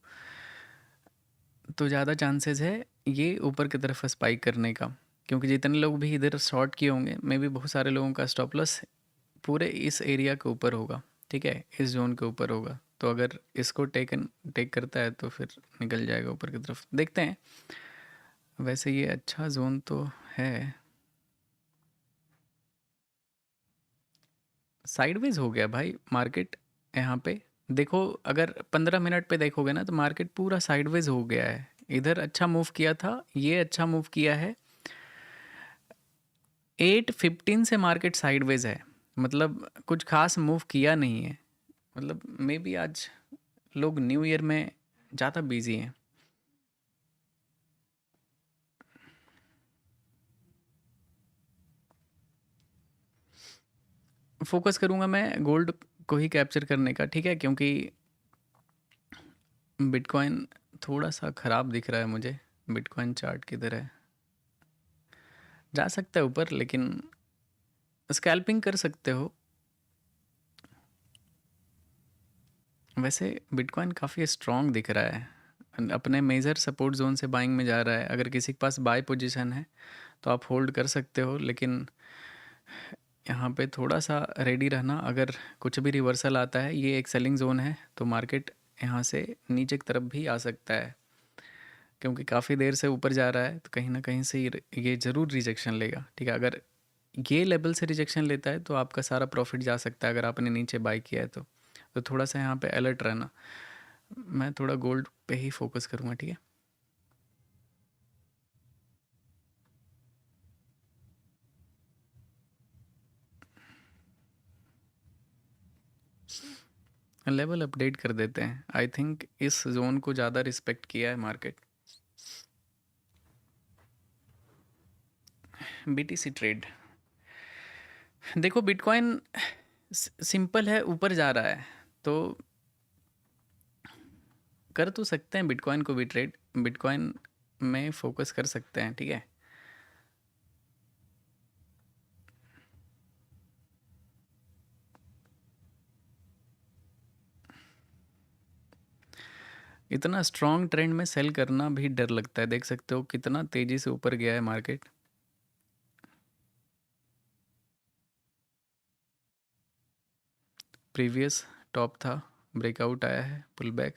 तो ज़्यादा चांसेस है ये ऊपर की तरफ स्पाइक करने का। क्योंकि जितने लोग भी इधर शॉर्ट किए होंगे, मे भी बहुत सारे लोगों का स्टॉप लॉस पूरे इस एरिया के ऊपर होगा। ठीक है, इस जोन के ऊपर होगा, तो अगर इसको टेक करता है तो फिर निकल जाएगा ऊपर की तरफ। देखते हैं, वैसे ये अच्छा जोन तो है। साइडवेज हो गया भाई मार्केट यहाँ पे। देखो, अगर 15 मिनट पे देखोगे ना तो मार्केट पूरा साइडवेज हो गया है। इधर अच्छा मूव किया था, ये अच्छा मूव किया है। 8:15 से मार्केट साइडवेज है, मतलब कुछ खास मूव किया नहीं है। मतलब मे बी आज लोग न्यू ईयर में ज़्यादा बिजी हैं। फोकस करूँगा मैं गोल्ड को ही कैप्चर करने का। ठीक है, क्योंकि बिटकॉइन थोड़ा सा ख़राब दिख रहा है मुझे। बिटकॉइन चार्ट किधर है, जा सकता है ऊपर, लेकिन स्कैल्पिंग कर सकते हो। वैसे बिटकॉइन काफ़ी स्ट्रॉन्ग दिख रहा है, अपने मेजर सपोर्ट जोन से बाइंग में जा रहा है। अगर किसी के पास बाय पोजीशन है तो आप होल्ड कर सकते हो, लेकिन यहाँ पे थोड़ा सा रेडी रहना। अगर कुछ भी रिवर्सल आता है, ये एक सेलिंग जोन है, तो मार्केट यहाँ से नीचे की तरफ भी आ सकता है, क्योंकि काफ़ी देर से ऊपर जा रहा है, तो कहीं ना कहीं से ये ज़रूर रिजेक्शन लेगा। ठीक है, अगर ये लेवल से रिजेक्शन लेता है तो आपका सारा प्रॉफिट जा सकता है, अगर आपने नीचे बाई किया है तो थोड़ा सा यहाँ पे अलर्ट रहना। मैं थोड़ा गोल्ड पे ही फोकस करूँगा। ठीक है, लेवल अपडेट कर देते हैं। आई थिंक इस जोन को ज़्यादा रिस्पेक्ट किया है मार्केट। बीटीसी ट्रेड, देखो बिटकॉइन सिंपल है, ऊपर जा रहा है तो कर तो सकते हैं बिटकॉइन को भी ट्रेड, बिटकॉइन में फोकस कर सकते हैं। ठीक है, इतना स्ट्रॉन्ग ट्रेंड में सेल करना भी डर लगता है। देख सकते हो कितना तेज़ी से ऊपर गया है मार्केट। प्रीवियस टॉप था, ब्रेकआउट आया है, पुल बैक।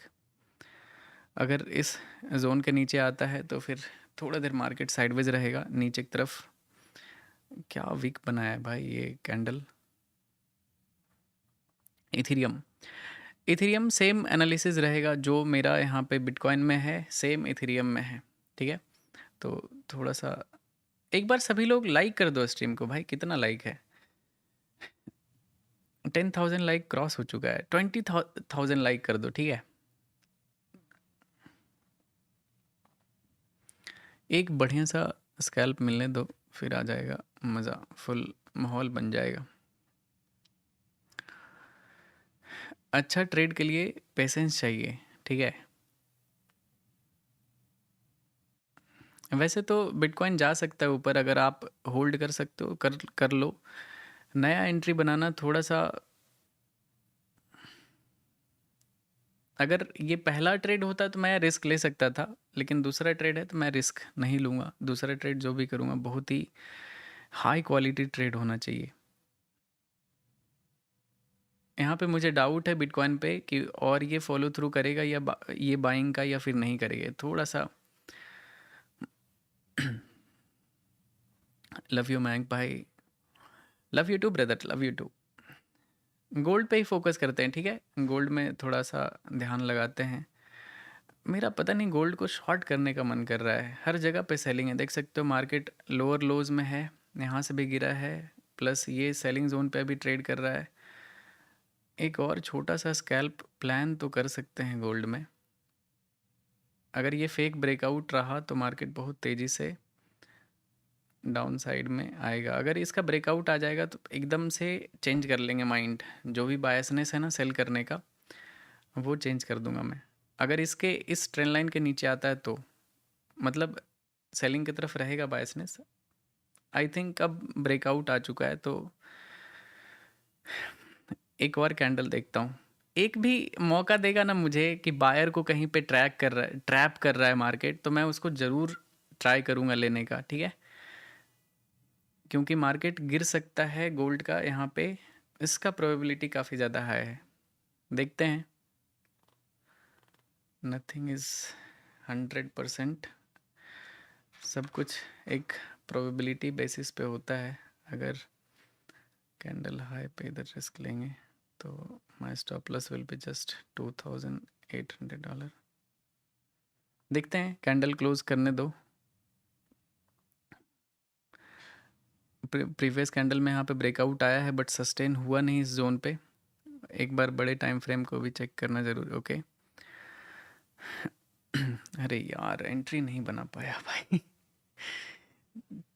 अगर इस जोन के नीचे आता है तो फिर थोड़ा देर मार्केट साइडवेज रहेगा नीचे की तरफ। क्या वीक बनाया है भाई ये candle. Ethereum, Ethereum same analysis रहेगा जो मेरा यहाँ पे बिटकॉइन में है, सेम इथेरियम में है, ठीक है। तो थोड़ा सा एक बार सभी लोग लाइक कर दो स्ट्रीम को भाई। कितना लाइक है? 10,000 लाइक क्रॉस हो चुका है। 20,000 लाइक कर दो, ठीक है। एक बढ़िया सा स्कैल्प मिलने दो, फिर आ जाएगा मज़ा, फुल माहौल बन जाएगा। अच्छा ट्रेड के लिए पेशेंस चाहिए, ठीक है। वैसे तो बिटकॉइन जा सकता है ऊपर, अगर आप होल्ड कर सकते हो कर कर लो। नया एंट्री बनाना थोड़ा सा, अगर ये पहला ट्रेड होता तो मैं रिस्क ले सकता था, लेकिन दूसरा ट्रेड है तो मैं रिस्क नहीं लूँगा। दूसरा ट्रेड जो भी करूँगा बहुत ही हाई क्वालिटी ट्रेड होना चाहिए। यहाँ पे मुझे डाउट है बिटकॉइन पे कि और ये फॉलो थ्रू करेगा या ये बाइंग का या फिर नहीं करेगा, थोड़ा सा। लव यू मैंक भाई, love you too brother, love you too. Gold पे ही फोकस करते हैं, ठीक है। गोल्ड में थोड़ा सा ध्यान लगाते हैं। मेरा पता नहीं गोल्ड को शॉर्ट करने का मन कर रहा है। हर जगह पे सेलिंग है, देख सकते हो मार्केट लोअर लोज में है, यहाँ से भी गिरा है, प्लस ये सेलिंग जोन पे अभी ट्रेड कर रहा है। एक और छोटा सा स्कैल्प प्लान तो कर सकते हैं गोल्ड में। अगर ये फेक ब्रेकआउट रहा तो मार्केट बहुत तेज़ी से डाउन साइड में आएगा। अगर इसका ब्रेकआउट आ जाएगा तो एकदम से चेंज कर लेंगे माइंड। जो भी बायसनेस है ना सेल करने का, वो चेंज कर दूंगा मैं। अगर इसके इस ट्रेंड लाइन के नीचे आता है तो मतलब सेलिंग की तरफ रहेगा बायसनेस। आई थिंक अब ब्रेकआउट आ चुका है तो एक और कैंडल देखता हूँ। एक भी मौका देगा ना मुझे कि बायर को कहीं पे ट्रैप कर रहा है मार्केट, तो मैं उसको ज़रूर ट्राई करूँगा लेने का, ठीक है। क्योंकि मार्केट गिर सकता है गोल्ड का यहाँ पे, इसका प्रोबेबिलिटी काफ़ी ज़्यादा हाई है। देखते हैं। नथिंग इज़ 100%, सब कुछ एक प्रोबेबिलिटी बेसिस पे होता है। अगर कैंडल हाई पे इधर रिस्क लेंगे तो माई stop loss will be just $2,800। देखते हैं, कैंडल क्लोज करने दो। प्रीवियस कैंडल में यहाँ पे ब्रेकआउट आया है बट सस्टेन हुआ नहीं इस जोन पे। एक बार बड़े टाइम फ्रेम को भी चेक करना जरूरी। ओके अरे यार एंट्री नहीं बना पाया भाई।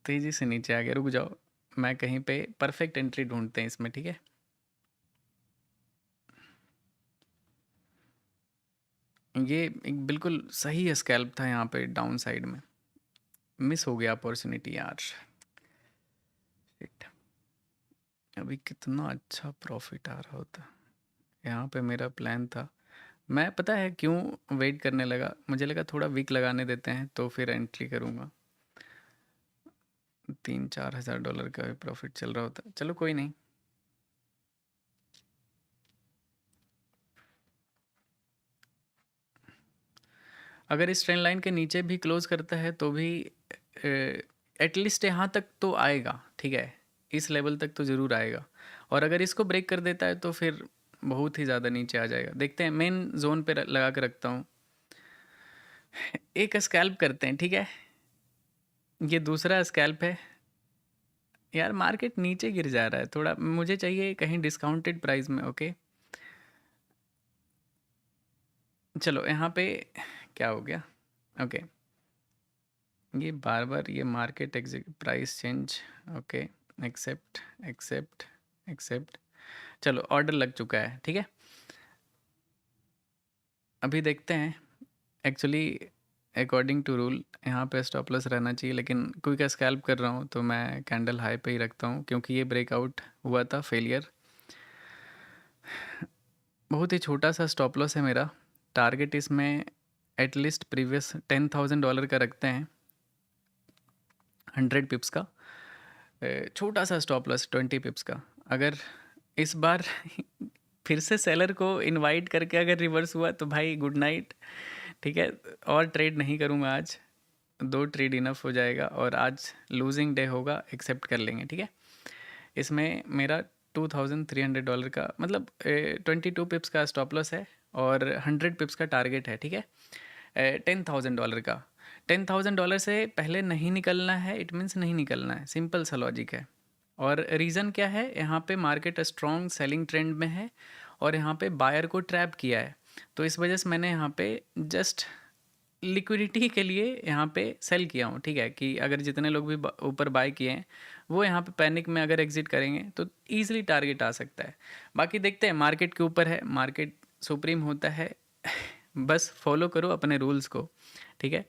तेजी से नीचे आ गया, रुक जाओ। मैं कहीं पे परफेक्ट एंट्री ढूंढते हैं इसमें, ठीक है। ये एक बिल्कुल सही स्कैल्प था यहाँ पे डाउन साइड में, मिस हो गया अपॉर्चुनिटी यार। Shit. अभी कितना अच्छा प्रॉफिट आ रहा होता। यहाँ पे मेरा प्लान था, मैं पता है क्यों वेट करने लगा, मुझे लगा थोड़ा वीक लगाने देते हैं तो फिर एंट्री करूँगा। 3-4 हज़ार डॉलर का भी प्रॉफिट चल रहा होता। चलो कोई नहीं। अगर इस ट्रेंड लाइन के नीचे भी क्लोज करता है तो भी एटलीस्ट यहाँ तक तो आएगा, ठीक है। इस लेवल तक तो ज़रूर आएगा। और अगर इसको ब्रेक कर देता है तो फिर बहुत ही ज़्यादा नीचे आ जाएगा। देखते हैं, मेन जोन पे लगा के रखता हूँ। एक स्कैल्प करते हैं, ठीक है। ये दूसरा स्कैल्प है। यार मार्केट नीचे गिर जा रहा है, थोड़ा मुझे चाहिए कहीं डिस्काउंटेड प्राइस में। ओके चलो यहाँ पे क्या हो गया। ओके ये बार बार ये market exit price change. Okay accept accept accept. चलो ऑर्डर लग चुका है, ठीक है। अभी देखते हैं। एक्चुअली अकॉर्डिंग टू रूल यहाँ पे स्टॉप लॉस रहना चाहिए, लेकिन क्विक स्कैल्प कर रहा हूँ तो मैं कैंडल हाई पे ही रखता हूँ क्योंकि ये ब्रेकआउट हुआ था फेलियर। बहुत ही छोटा सा स्टॉप लॉस है मेरा। टारगेट इसमें एटलीस्ट प्रीवियस $10,000 का रखते हैं, 100 पिप्स का। छोटा सा स्टॉप लॉस 20 पिप्स का। अगर इस बार फिर से सेलर को इनवाइट करके अगर रिवर्स हुआ तो भाई गुड नाइट, ठीक है। और ट्रेड नहीं करूँगा आज, 2 ट्रेड इनफ हो जाएगा, और आज लूजिंग डे होगा, एक्सेप्ट कर लेंगे, ठीक है। इसमें मेरा $2,300 का मतलब 22 पिप्स का स्टॉप लॉस है और 100 पिप्स का टारगेट है, ठीक है। $10,000 का, $10,000 से पहले नहीं निकलना है, इट मीन्स नहीं निकलना है, सिंपल सा लॉजिक है। और रीज़न क्या है, यहाँ पे मार्केट स्ट्रॉन्ग सेलिंग ट्रेंड में है और यहाँ पे बायर को ट्रैप किया है, तो इस वजह से मैंने यहाँ पे जस्ट लिक्विडिटी के लिए यहाँ पे सेल किया हूँ, ठीक है। कि अगर जितने लोग भी ऊपर बाय किए हैं वो यहाँ पे पैनिक में अगर एग्जिट करेंगे तो ईजिली टारगेट आ सकता है। बाकी देखते हैं, मार्केट के ऊपर है, मार्केट सुप्रीम होता है। बस फॉलो करो अपने रूल्स को, ठीक है।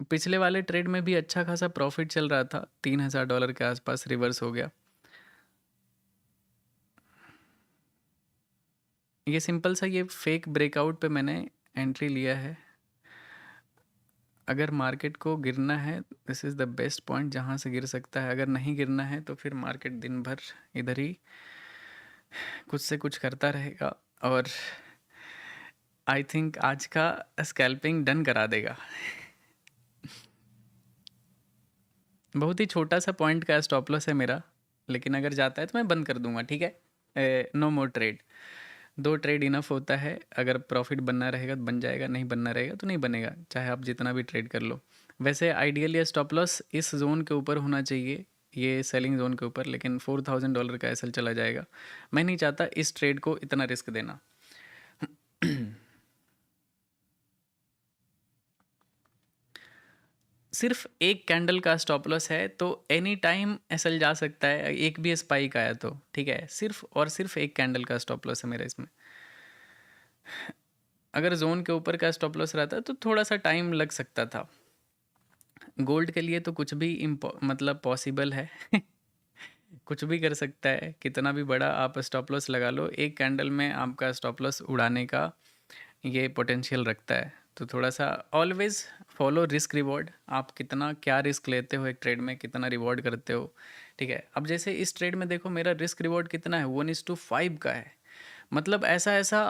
पिछले वाले ट्रेड में भी अच्छा खासा प्रॉफिट चल रहा था, $3,000 के आसपास रिवर्स हो गया। ये सिंपल सा ये फेक ब्रेकआउट पे मैंने एंट्री लिया है। अगर मार्केट को गिरना है, this is the best point जहाँ से गिर सकता है। अगर नहीं गिरना है तो फिर मार्केट दिन भर इधर ही कुछ से कुछ करता रहेगा, और आई थिंक आज का स्कैल्पिंग डन करा देगा। बहुत ही छोटा सा पॉइंट का स्टॉप लॉस है मेरा, लेकिन अगर जाता है तो मैं बंद कर दूंगा, ठीक है। No more trade, 2 trade enough होता है। अगर प्रॉफिट बनना रहेगा तो बन जाएगा, नहीं बनना रहेगा तो नहीं बनेगा, चाहे आप जितना भी ट्रेड कर लो। वैसे आइडियली ये स्टॉप लॉस इस जोन के ऊपर होना चाहिए, ये सेलिंग जोन के ऊपर, लेकिन $4,000 का एसएल चला जाएगा। मैं नहीं चाहता इस ट्रेड को इतना रिस्क देना। सिर्फ एक कैंडल का स्टॉप लॉस है तो एनी टाइम एसएल जा सकता है, एक भी स्पाइक आया तो, ठीक है। सिर्फ और सिर्फ एक कैंडल का स्टॉप लॉस है मेरा इसमें। अगर जोन के ऊपर का स्टॉप लॉस रहता तो थोड़ा सा टाइम लग सकता था। गोल्ड के लिए तो कुछ भी मतलब पॉसिबल है। कुछ भी कर सकता है, कितना भी बड़ा आप स्टॉप लॉस लगा लो, एक कैंडल में आपका स्टॉप लॉस उड़ाने का ये पोटेंशियल रखता है। तो थोड़ा सा ऑलवेज फॉलो रिस्क रिवॉर्ड, आप कितना क्या रिस्क लेते हो एक ट्रेड में, कितना रिवॉर्ड करते हो, ठीक है। अब जैसे इस ट्रेड में देखो मेरा रिस्क रिवॉर्ड कितना है, 1:5 का है। मतलब ऐसा ऐसा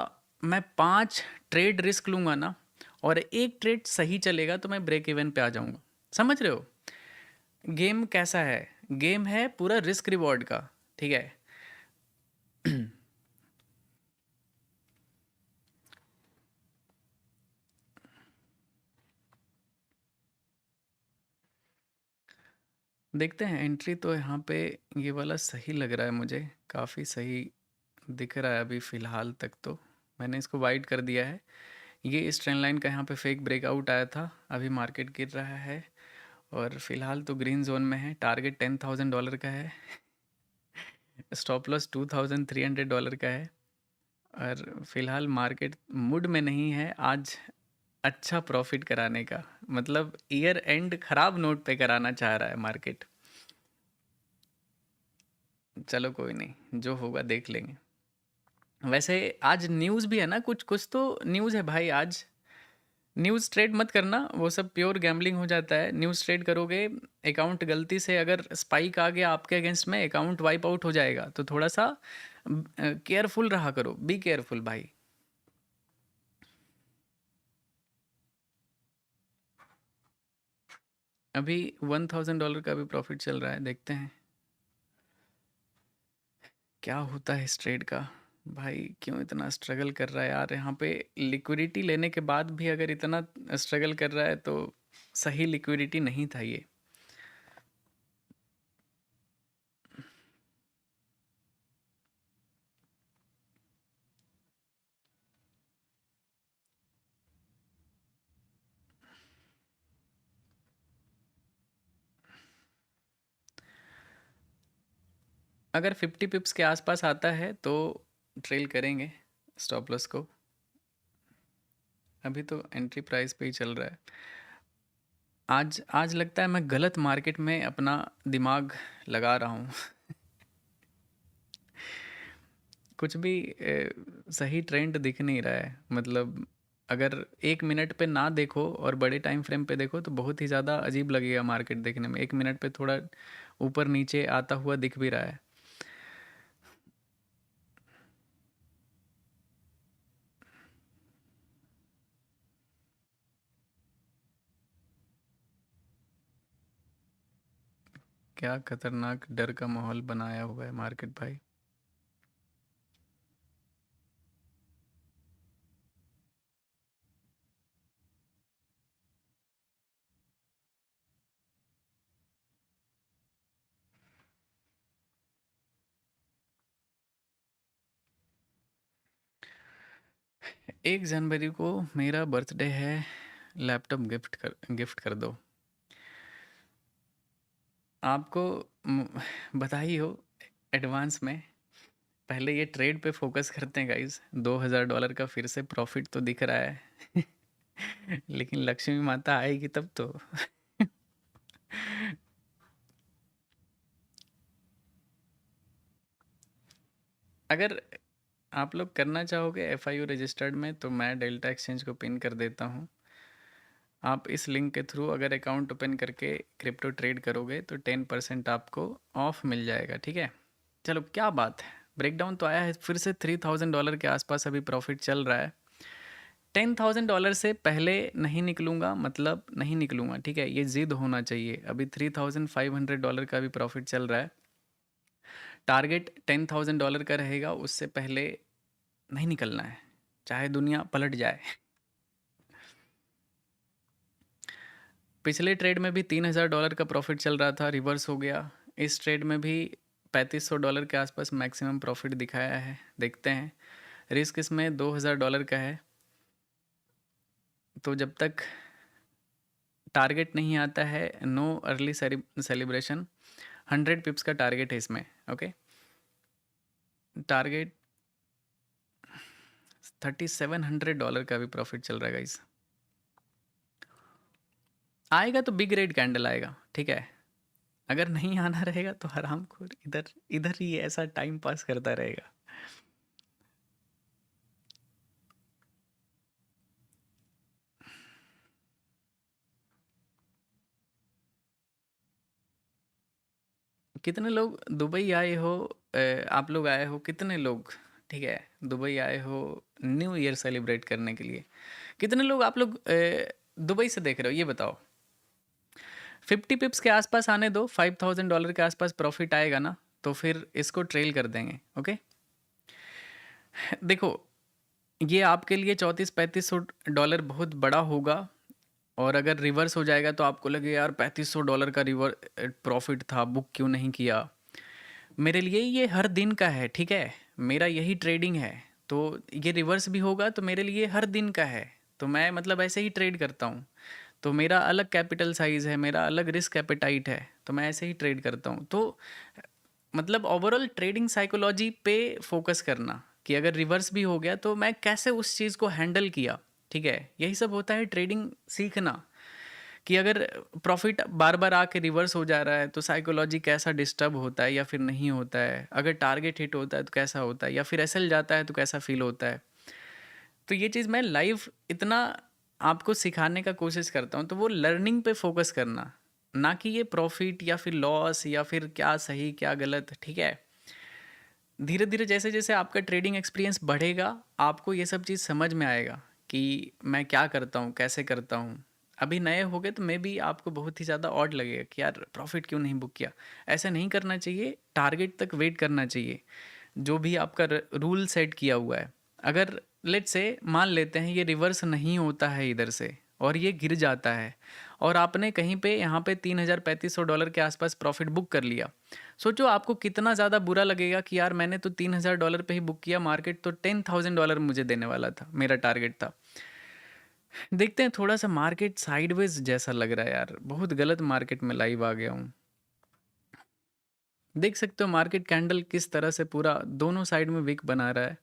मैं 5 ट्रेड रिस्क लूँगा ना, और एक ट्रेड सही चलेगा तो मैं ब्रेक इवन पे आ जाऊँगा। समझ रहे हो गेम कैसा है? गेम है पूरा रिस्क रिवॉर्ड का, ठीक है। देखते हैं, एंट्री तो यहाँ पे ये वाला सही लग रहा है मुझे, काफ़ी सही दिख रहा है अभी फ़िलहाल तक। तो मैंने इसको वाइड कर दिया है। ये इस ट्रेंड लाइन का यहाँ पे फेक ब्रेकआउट आया था, अभी मार्केट गिर रहा है और फिलहाल तो ग्रीन जोन में है। टारगेट $10,000 का है, स्टॉप लॉस $2,300 का है, और फिलहाल मार्केट मूड में नहीं है आज अच्छा प्रॉफिट कराने का। मतलब ईयर एंड ख़राब नोट पे कराना चाह रहा है मार्केट। चलो कोई नहीं, जो होगा देख लेंगे। वैसे आज न्यूज़ भी है ना, कुछ कुछ तो न्यूज़ है भाई आज। न्यूज़ ट्रेड मत करना, वो सब प्योर गैम्बलिंग हो जाता है। न्यूज़ ट्रेड करोगे, अकाउंट गलती से अगर स्पाइक आ गया आपके अगेंस्ट में, अकाउंट वाइप आउट हो जाएगा। तो थोड़ा सा केयरफुल रहा करो, बी केयरफुल भाई। अभी $1,000 का भी प्रॉफिट चल रहा है, देखते हैं क्या होता है इस ट्रेड का। भाई क्यों इतना स्ट्रगल कर रहा है यार, यहाँ पे लिक्विडिटी लेने के बाद भी अगर इतना स्ट्रगल कर रहा है तो सही लिक्विडिटी नहीं था ये। अगर 50 पिप्स के आसपास आता है तो ट्रेल करेंगे स्टॉप लॉस को। अभी तो एंट्री प्राइस पे ही चल रहा है। आज आज लगता है मैं गलत मार्केट में अपना दिमाग लगा रहा हूँ। कुछ भी सही ट्रेंड दिख नहीं रहा है। मतलब अगर 1 मिनट पे ना देखो और बड़े टाइम फ्रेम पे देखो तो बहुत ही ज़्यादा अजीब लगेगा मार्केट देखने में। 1 मिनट पे थोड़ा ऊपर नीचे आता हुआ दिख भी रहा है। क्या खतरनाक डर का माहौल बनाया हुआ है मार्केट भाई। एक जनवरी को मेरा बर्थडे है, लैपटॉप गिफ्ट कर दो। आपको बधाई हो एडवांस में। पहले ये ट्रेड पे फोकस करते हैं गाइस। $2000 का फिर से प्रॉफिट तो दिख रहा है। लेकिन लक्ष्मी माता आएगी तब तो। अगर आप लोग करना चाहोगे FIU रजिस्टर्ड में तो मैं डेल्टा एक्सचेंज को पिन कर देता हूँ। आप इस लिंक के थ्रू अगर अकाउंट ओपन करके क्रिप्टो ट्रेड करोगे तो 10% आपको ऑफ मिल जाएगा, ठीक है। चलो क्या बात है, ब्रेकडाउन तो आया है फिर से। $3000 के आसपास अभी प्रॉफिट चल रहा है। $10,000 से पहले नहीं निकलूंगा, मतलब नहीं निकलूंगा, ठीक है। ये जिद होना चाहिए। अभी $3500 का भी प्रॉफिट चल रहा है। टारगेट $10,000 का रहेगा, उससे पहले नहीं निकलना है, चाहे दुनिया पलट जाए। पिछले ट्रेड में भी $3000 का प्रॉफिट चल रहा था, रिवर्स हो गया। इस ट्रेड में भी $3500 के आसपास मैक्सिमम प्रॉफिट दिखाया है। देखते हैं, रिस्क इसमें $2000 का है। तो जब तक टारगेट नहीं आता है, नो अर्ली सेलिब्रेशन। 100 पिप्स का टारगेट है इसमें, ओके। टारगेट $3700 का भी प्रॉफिट चल रहा है गाइस। आएगा तो बिग रेड कैंडल आएगा, ठीक है। अगर नहीं आना रहेगा तो हरामखोर इधर इधर ही ऐसा टाइम पास करता रहेगा। कितने लोग दुबई आए हो? आप लोग आए हो कितने लोग? ठीक है, दुबई आए हो न्यू ईयर सेलिब्रेट करने के लिए। कितने लोग आप लोग दुबई से देख रहे हो ये बताओ। 50 पिप्स के आसपास आने दो, $5000 के आसपास प्रॉफिट आएगा ना, तो फिर इसको ट्रेल कर देंगे, ओके। देखो, ये आपके लिए 3400-3500 डॉलर बहुत बड़ा होगा। और अगर रिवर्स हो जाएगा तो आपको लगे यार $3500 का रिवर प्रॉफिट था, बुक क्यों नहीं किया। मेरे लिए ये हर दिन का है, ठीक है। मेरा यही ट्रेडिंग है। तो ये रिवर्स भी होगा तो मेरे लिए हर दिन का है। तो मैं मतलब ऐसे ही ट्रेड करता हूँ। तो मेरा अलग कैपिटल साइज़ है, मेरा अलग रिस्क एपेटाइट है, तो मैं ऐसे ही ट्रेड करता हूँ। तो मतलब ओवरऑल ट्रेडिंग साइकोलॉजी पे फोकस करना कि अगर रिवर्स भी हो गया तो मैं कैसे उस चीज़ को हैंडल किया, ठीक है। यही सब होता है ट्रेडिंग सीखना, कि अगर प्रॉफिट बार बार आके रिवर्स हो जा रहा है तो साइकोलॉजी कैसा डिस्टर्ब होता है या फिर नहीं होता है। अगर टारगेट हिट होता है तो कैसा होता है, या फिर एसएल जाता है तो कैसा फील होता है। तो ये चीज़ मैं लाइव इतना आपको सिखाने का कोशिश करता हूँ। तो वो लर्निंग पे फोकस करना, ना कि ये प्रॉफिट या फिर लॉस या फिर क्या सही क्या गलत, ठीक है। धीरे धीरे जैसे जैसे आपका ट्रेडिंग एक्सपीरियंस बढ़ेगा आपको ये सब चीज़ समझ में आएगा कि मैं क्या करता हूँ, कैसे करता हूँ। अभी नए हो गए तो मे बी आपको बहुत ही ज़्यादा ऑड लगेगा कि यार प्रॉफिट क्यों नहीं बुक किया। ऐसा नहीं करना चाहिए, टारगेट तक वेट करना चाहिए। जो भी आपका रूल सेट किया हुआ है, अगर लेट से मान लेते हैं ये रिवर्स नहीं होता है इधर से और ये गिर जाता है, और आपने कहीं पे यहाँ पे $3500 के आसपास प्रॉफिट बुक कर लिया। सोचो आपको कितना ज़्यादा बुरा लगेगा कि यार मैंने तो $3000 पे ही बुक किया, मार्केट तो $10,000 मुझे देने वाला था, मेरा टारगेट था। देखते हैं, थोड़ा सा मार्केट साइडवेज जैसा लग रहा है यार, बहुत गलत मार्केट में लाइव आ गया हूँ। देख सकते हो मार्केट कैंडल किस तरह से पूरा दोनों साइड में विक बना रहा है।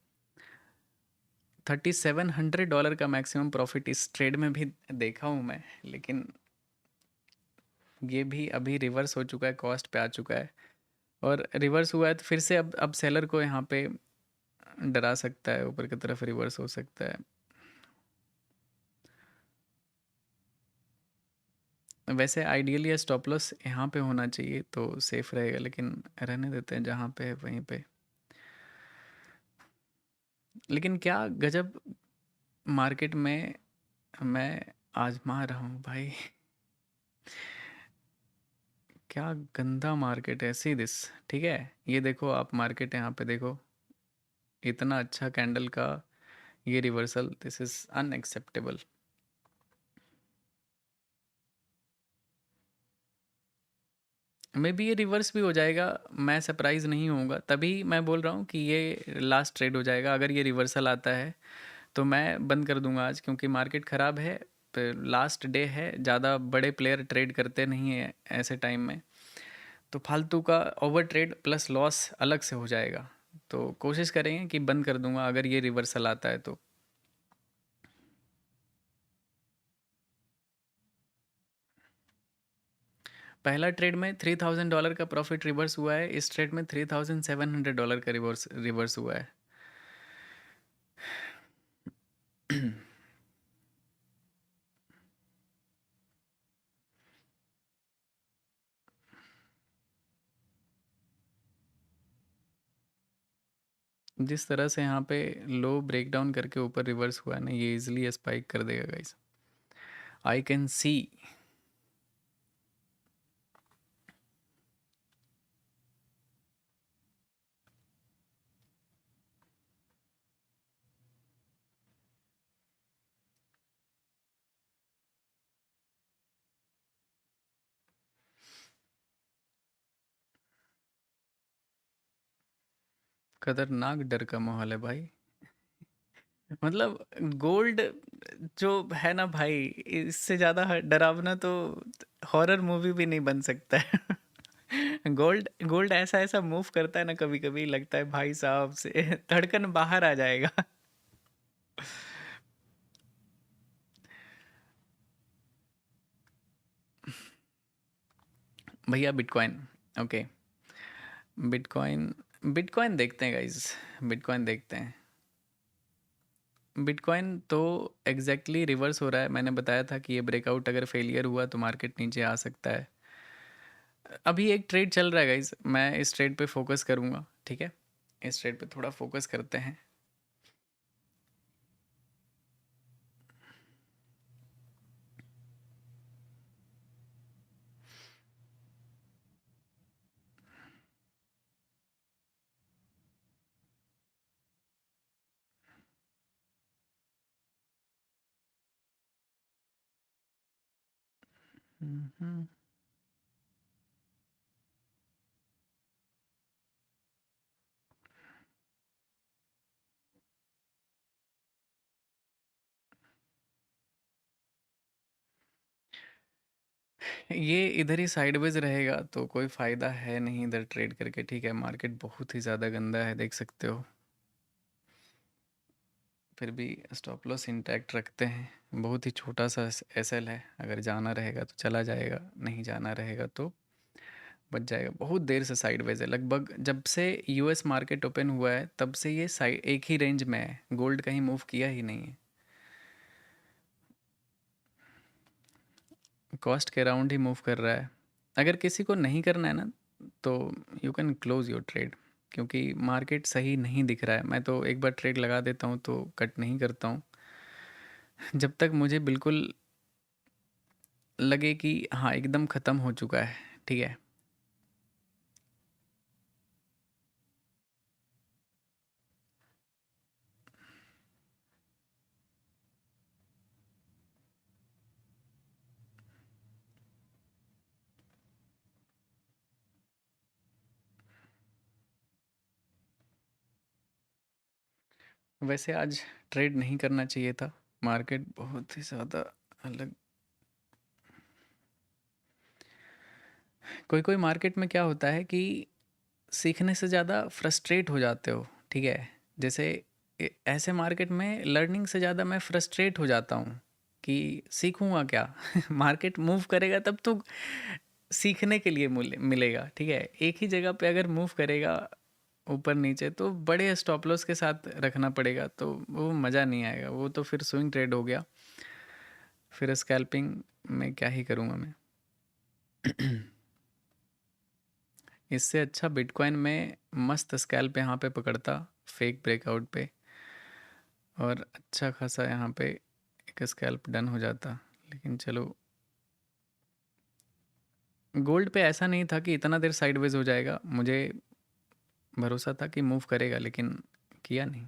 $3700 का मैक्सिमम प्रॉफिट इस ट्रेड में भी देखा हूँ मैं, लेकिन ये भी अभी रिवर्स हो चुका है, कॉस्ट पे आ चुका है। और रिवर्स हुआ है तो फिर से अब सेलर को यहाँ पे डरा सकता है, ऊपर की तरफ रिवर्स हो सकता है। वैसे आइडियली स्टॉप लॉस यहाँ पे होना चाहिए तो सेफ रहेगा, लेकिन रहने देते हैं, जहाँ पे है वहीं पे। लेकिन क्या गजब मार्केट में मैं आजमा रहा हूँ भाई। क्या गंदा मार्केट है, सी दिस। ठीक है, ये देखो आप मार्केट यहाँ पे देखो, इतना अच्छा कैंडल का ये reversal, this is unacceptable. May be ये रिवर्स भी हो जाएगा, मैं सरप्राइज़ नहीं होऊंगा, तभी मैं बोल रहा हूँ कि ये लास्ट ट्रेड हो जाएगा। अगर ये रिवर्सल आता है तो मैं बंद कर दूंगा आज, क्योंकि मार्केट ख़राब है, लास्ट डे है, ज़्यादा बड़े प्लेयर ट्रेड करते नहीं है ऐसे टाइम में, तो फालतू का ओवर ट्रेड प्लस लॉस अलग से हो जाएगा। तो कोशिश करेंगे कि बंद कर दूंगा अगर ये रिवर्सल आता है तो। पहला ट्रेड में $3000 का प्रॉफिट रिवर्स हुआ है, इस ट्रेड में $3700 का रिवर्स रिवर्स हुआ है। जिस तरह से यहाँ पे लो ब्रेक डाउन करके ऊपर रिवर्स हुआ है ना, ये इजिली स्पाइक कर देगा गाइस, आई कैन सी। खतरनाक डर का माहौल है भाई। मतलब गोल्ड जो है ना भाई, इससे ज़्यादा डरावना तो हॉरर मूवी भी नहीं बन सकता है। गोल्ड गोल्ड ऐसा ऐसा मूव करता है ना, कभी कभी लगता है भाई साहब से धड़कन बाहर आ जाएगा। भैया बिटकॉइन, ओके, बिटकॉइन, बिटकॉइन देखते हैं गाइज, बिटकॉइन देखते हैं। बिटकॉइन तो एग्जैक्टली रिवर्स हो रहा है, मैंने बताया था कि ये ब्रेकआउट अगर फेलियर हुआ तो मार्केट नीचे आ सकता है। अभी एक ट्रेड चल रहा है गाइज, मैं इस ट्रेड पे फोकस करूँगा, ठीक है, इस ट्रेड पे थोड़ा फोकस करते हैं। हम्म, ये इधर ही साइडवेज रहेगा तो कोई फ़ायदा है नहीं इधर ट्रेड करके, ठीक है, मार्केट बहुत ही ज़्यादा गंदा है, देख सकते हो। फिर भी स्टॉप लॉस इंटैक्ट रखते हैं, बहुत ही छोटा सा एसएल है, अगर जाना रहेगा तो चला जाएगा, नहीं जाना रहेगा तो बच जाएगा। बहुत देर से साइडवेज है, लगभग जब से यूएस मार्केट ओपन हुआ है तब से ये साइड एक ही रेंज में है, गोल्ड कहीं मूव किया ही नहीं है, कॉस्ट के अराउंड ही मूव कर रहा है। अगर किसी को नहीं करना है ना तो you can close your trade, क्योंकि मार्केट सही नहीं दिख रहा है। मैं तो एक बार ट्रेड लगा देता हूँ तो कट नहीं करता हूँ, जब तक मुझे बिल्कुल लगे कि हाँ एकदम ख़त्म हो चुका है, ठीक है। वैसे आज ट्रेड नहीं करना चाहिए था, मार्केट बहुत ही ज़्यादा अलग। कोई कोई मार्केट में क्या होता है कि सीखने से ज़्यादा फ्रस्ट्रेट हो जाते हो, ठीक है। जैसे ऐसे मार्केट में लर्निंग से ज़्यादा मैं फ्रस्ट्रेट हो जाता हूँ कि सीखूँगा क्या। मार्केट मूव करेगा तब तो सीखने के लिए मिलेगा, ठीक है, एक ही जगह पे अगर मूव करेगा ऊपर नीचे, तो बड़े स्टॉप लॉस के साथ रखना पड़ेगा, तो वो मज़ा नहीं आएगा, वो तो फिर स्विंग ट्रेड हो गया, फिर स्कैल्पिंग में क्या ही करूँगा मैं। इससे अच्छा बिटकॉइन में मस्त स्कैल्प यहाँ पे पकड़ता फेक ब्रेकआउट पे, और अच्छा खासा यहाँ पे एक स्कैल्प डन हो जाता। लेकिन चलो, गोल्ड पे ऐसा नहीं था कि इतना देर साइडवेज हो जाएगा, मुझे भरोसा था कि मूव करेगा, लेकिन किया नहीं।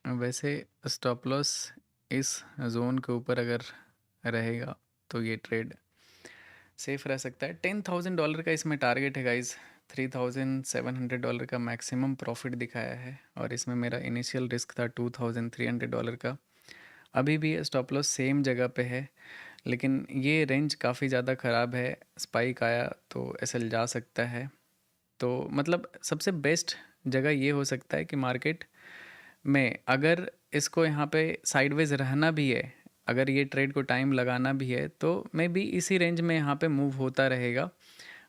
वैसे स्टॉप लॉस इस जोन के ऊपर अगर रहेगा तो ये ट्रेड सेफ रह सकता है। $10,000 का इसमें टारगेट है गाइज। $3,700 का मैक्सिमम प्रॉफिट दिखाया है, और इसमें मेरा इनिशियल रिस्क था $2,300 का। अभी भी स्टॉप लॉस सेम जगह पे है, लेकिन ये रेंज काफ़ी ज़्यादा ख़राब है। स्पाइक आया तो एसएल जा सकता है। तो मतलब सबसे बेस्ट जगह ये हो सकता है कि मार्केट में अगर इसको यहाँ पे साइडवेज रहना भी है, अगर ये ट्रेड को टाइम लगाना भी है, तो मे बी इसी रेंज में यहाँ पे मूव होता रहेगा।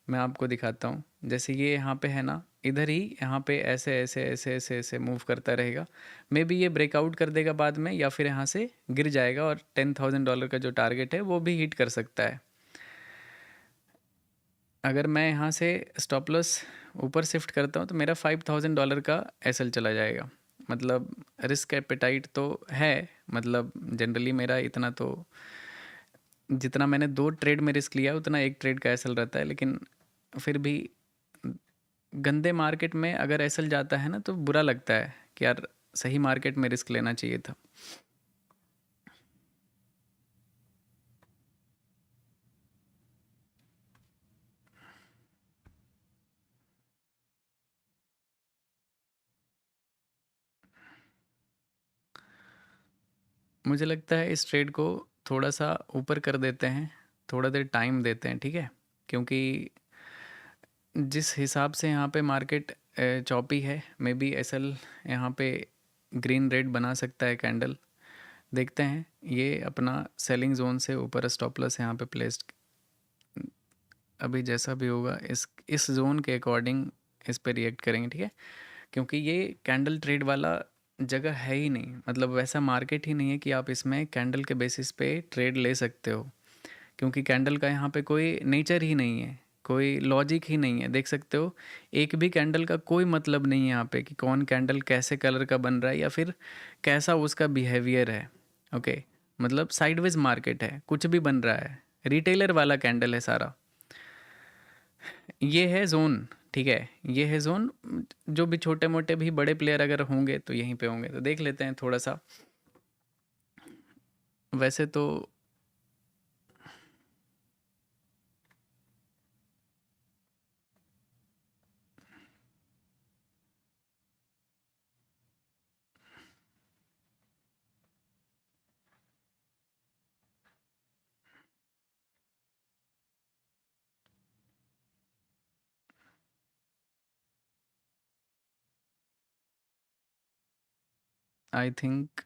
मैं आपको दिखाता हूँ, जैसे ये यहाँ पे है ना, इधर ही यहाँ पे ऐसे ऐसे ऐसे ऐसे ऐसे मूव करता रहेगा। मे बी ये ब्रेकआउट कर देगा बाद में, या फिर यहाँ से गिर जाएगा और $10,000 का जो टारगेट है वो भी हिट कर सकता है। अगर मैं यहाँ से स्टॉप लॉस ऊपर शिफ्ट करता हूँ तो मेरा $5,000 का एसएल चला जाएगा। मतलब रिस्क एपेटाइट तो है, मतलब जनरली मेरा इतना तो, जितना मैंने 2 ट्रेड में रिस्क लिया उतना एक ट्रेड का एसएल रहता है, लेकिन फिर भी गंदे मार्केट में अगर एसएल जाता है ना तो बुरा लगता है कि यार सही मार्केट में रिस्क लेना चाहिए था। मुझे लगता है इस ट्रेड को थोड़ा सा ऊपर कर देते हैं, थोड़ा देर टाइम देते हैं, ठीक है? क्योंकि जिस हिसाब से यहाँ पे मार्केट चौपी है, मे बी एसएल यहाँ पे ग्रीन रेड बना सकता है कैंडल। देखते हैं, ये अपना सेलिंग जोन से ऊपर स्टॉप लॉस यहाँ पे प्लेस्ड, अभी जैसा भी होगा इस जोन के अकॉर्डिंग इस पे रिएक्ट करेंगे, ठीक है? क्योंकि ये कैंडल ट्रेड वाला जगह है ही नहीं, मतलब वैसा मार्केट ही नहीं है कि आप इसमें कैंडल के बेसिस पे ट्रेड ले सकते हो, क्योंकि कैंडल का यहाँ पे कोई नेचर ही नहीं है, कोई लॉजिक ही नहीं है। देख सकते हो, एक भी कैंडल का कोई मतलब नहीं है यहाँ पे कि कौन कैंडल कैसे कलर का बन रहा है या फिर कैसा उसका बिहेवियर है। ओके, मतलब साइडवेज मार्केट है, कुछ भी बन रहा है, रिटेलर वाला कैंडल है सारा। ये है जोन, ठीक है? ये है जोन। जो भी छोटे मोटे भी बड़े प्लेयर अगर होंगे तो यहीं पे होंगे, तो देख लेते हैं थोड़ा सा। वैसे तो I think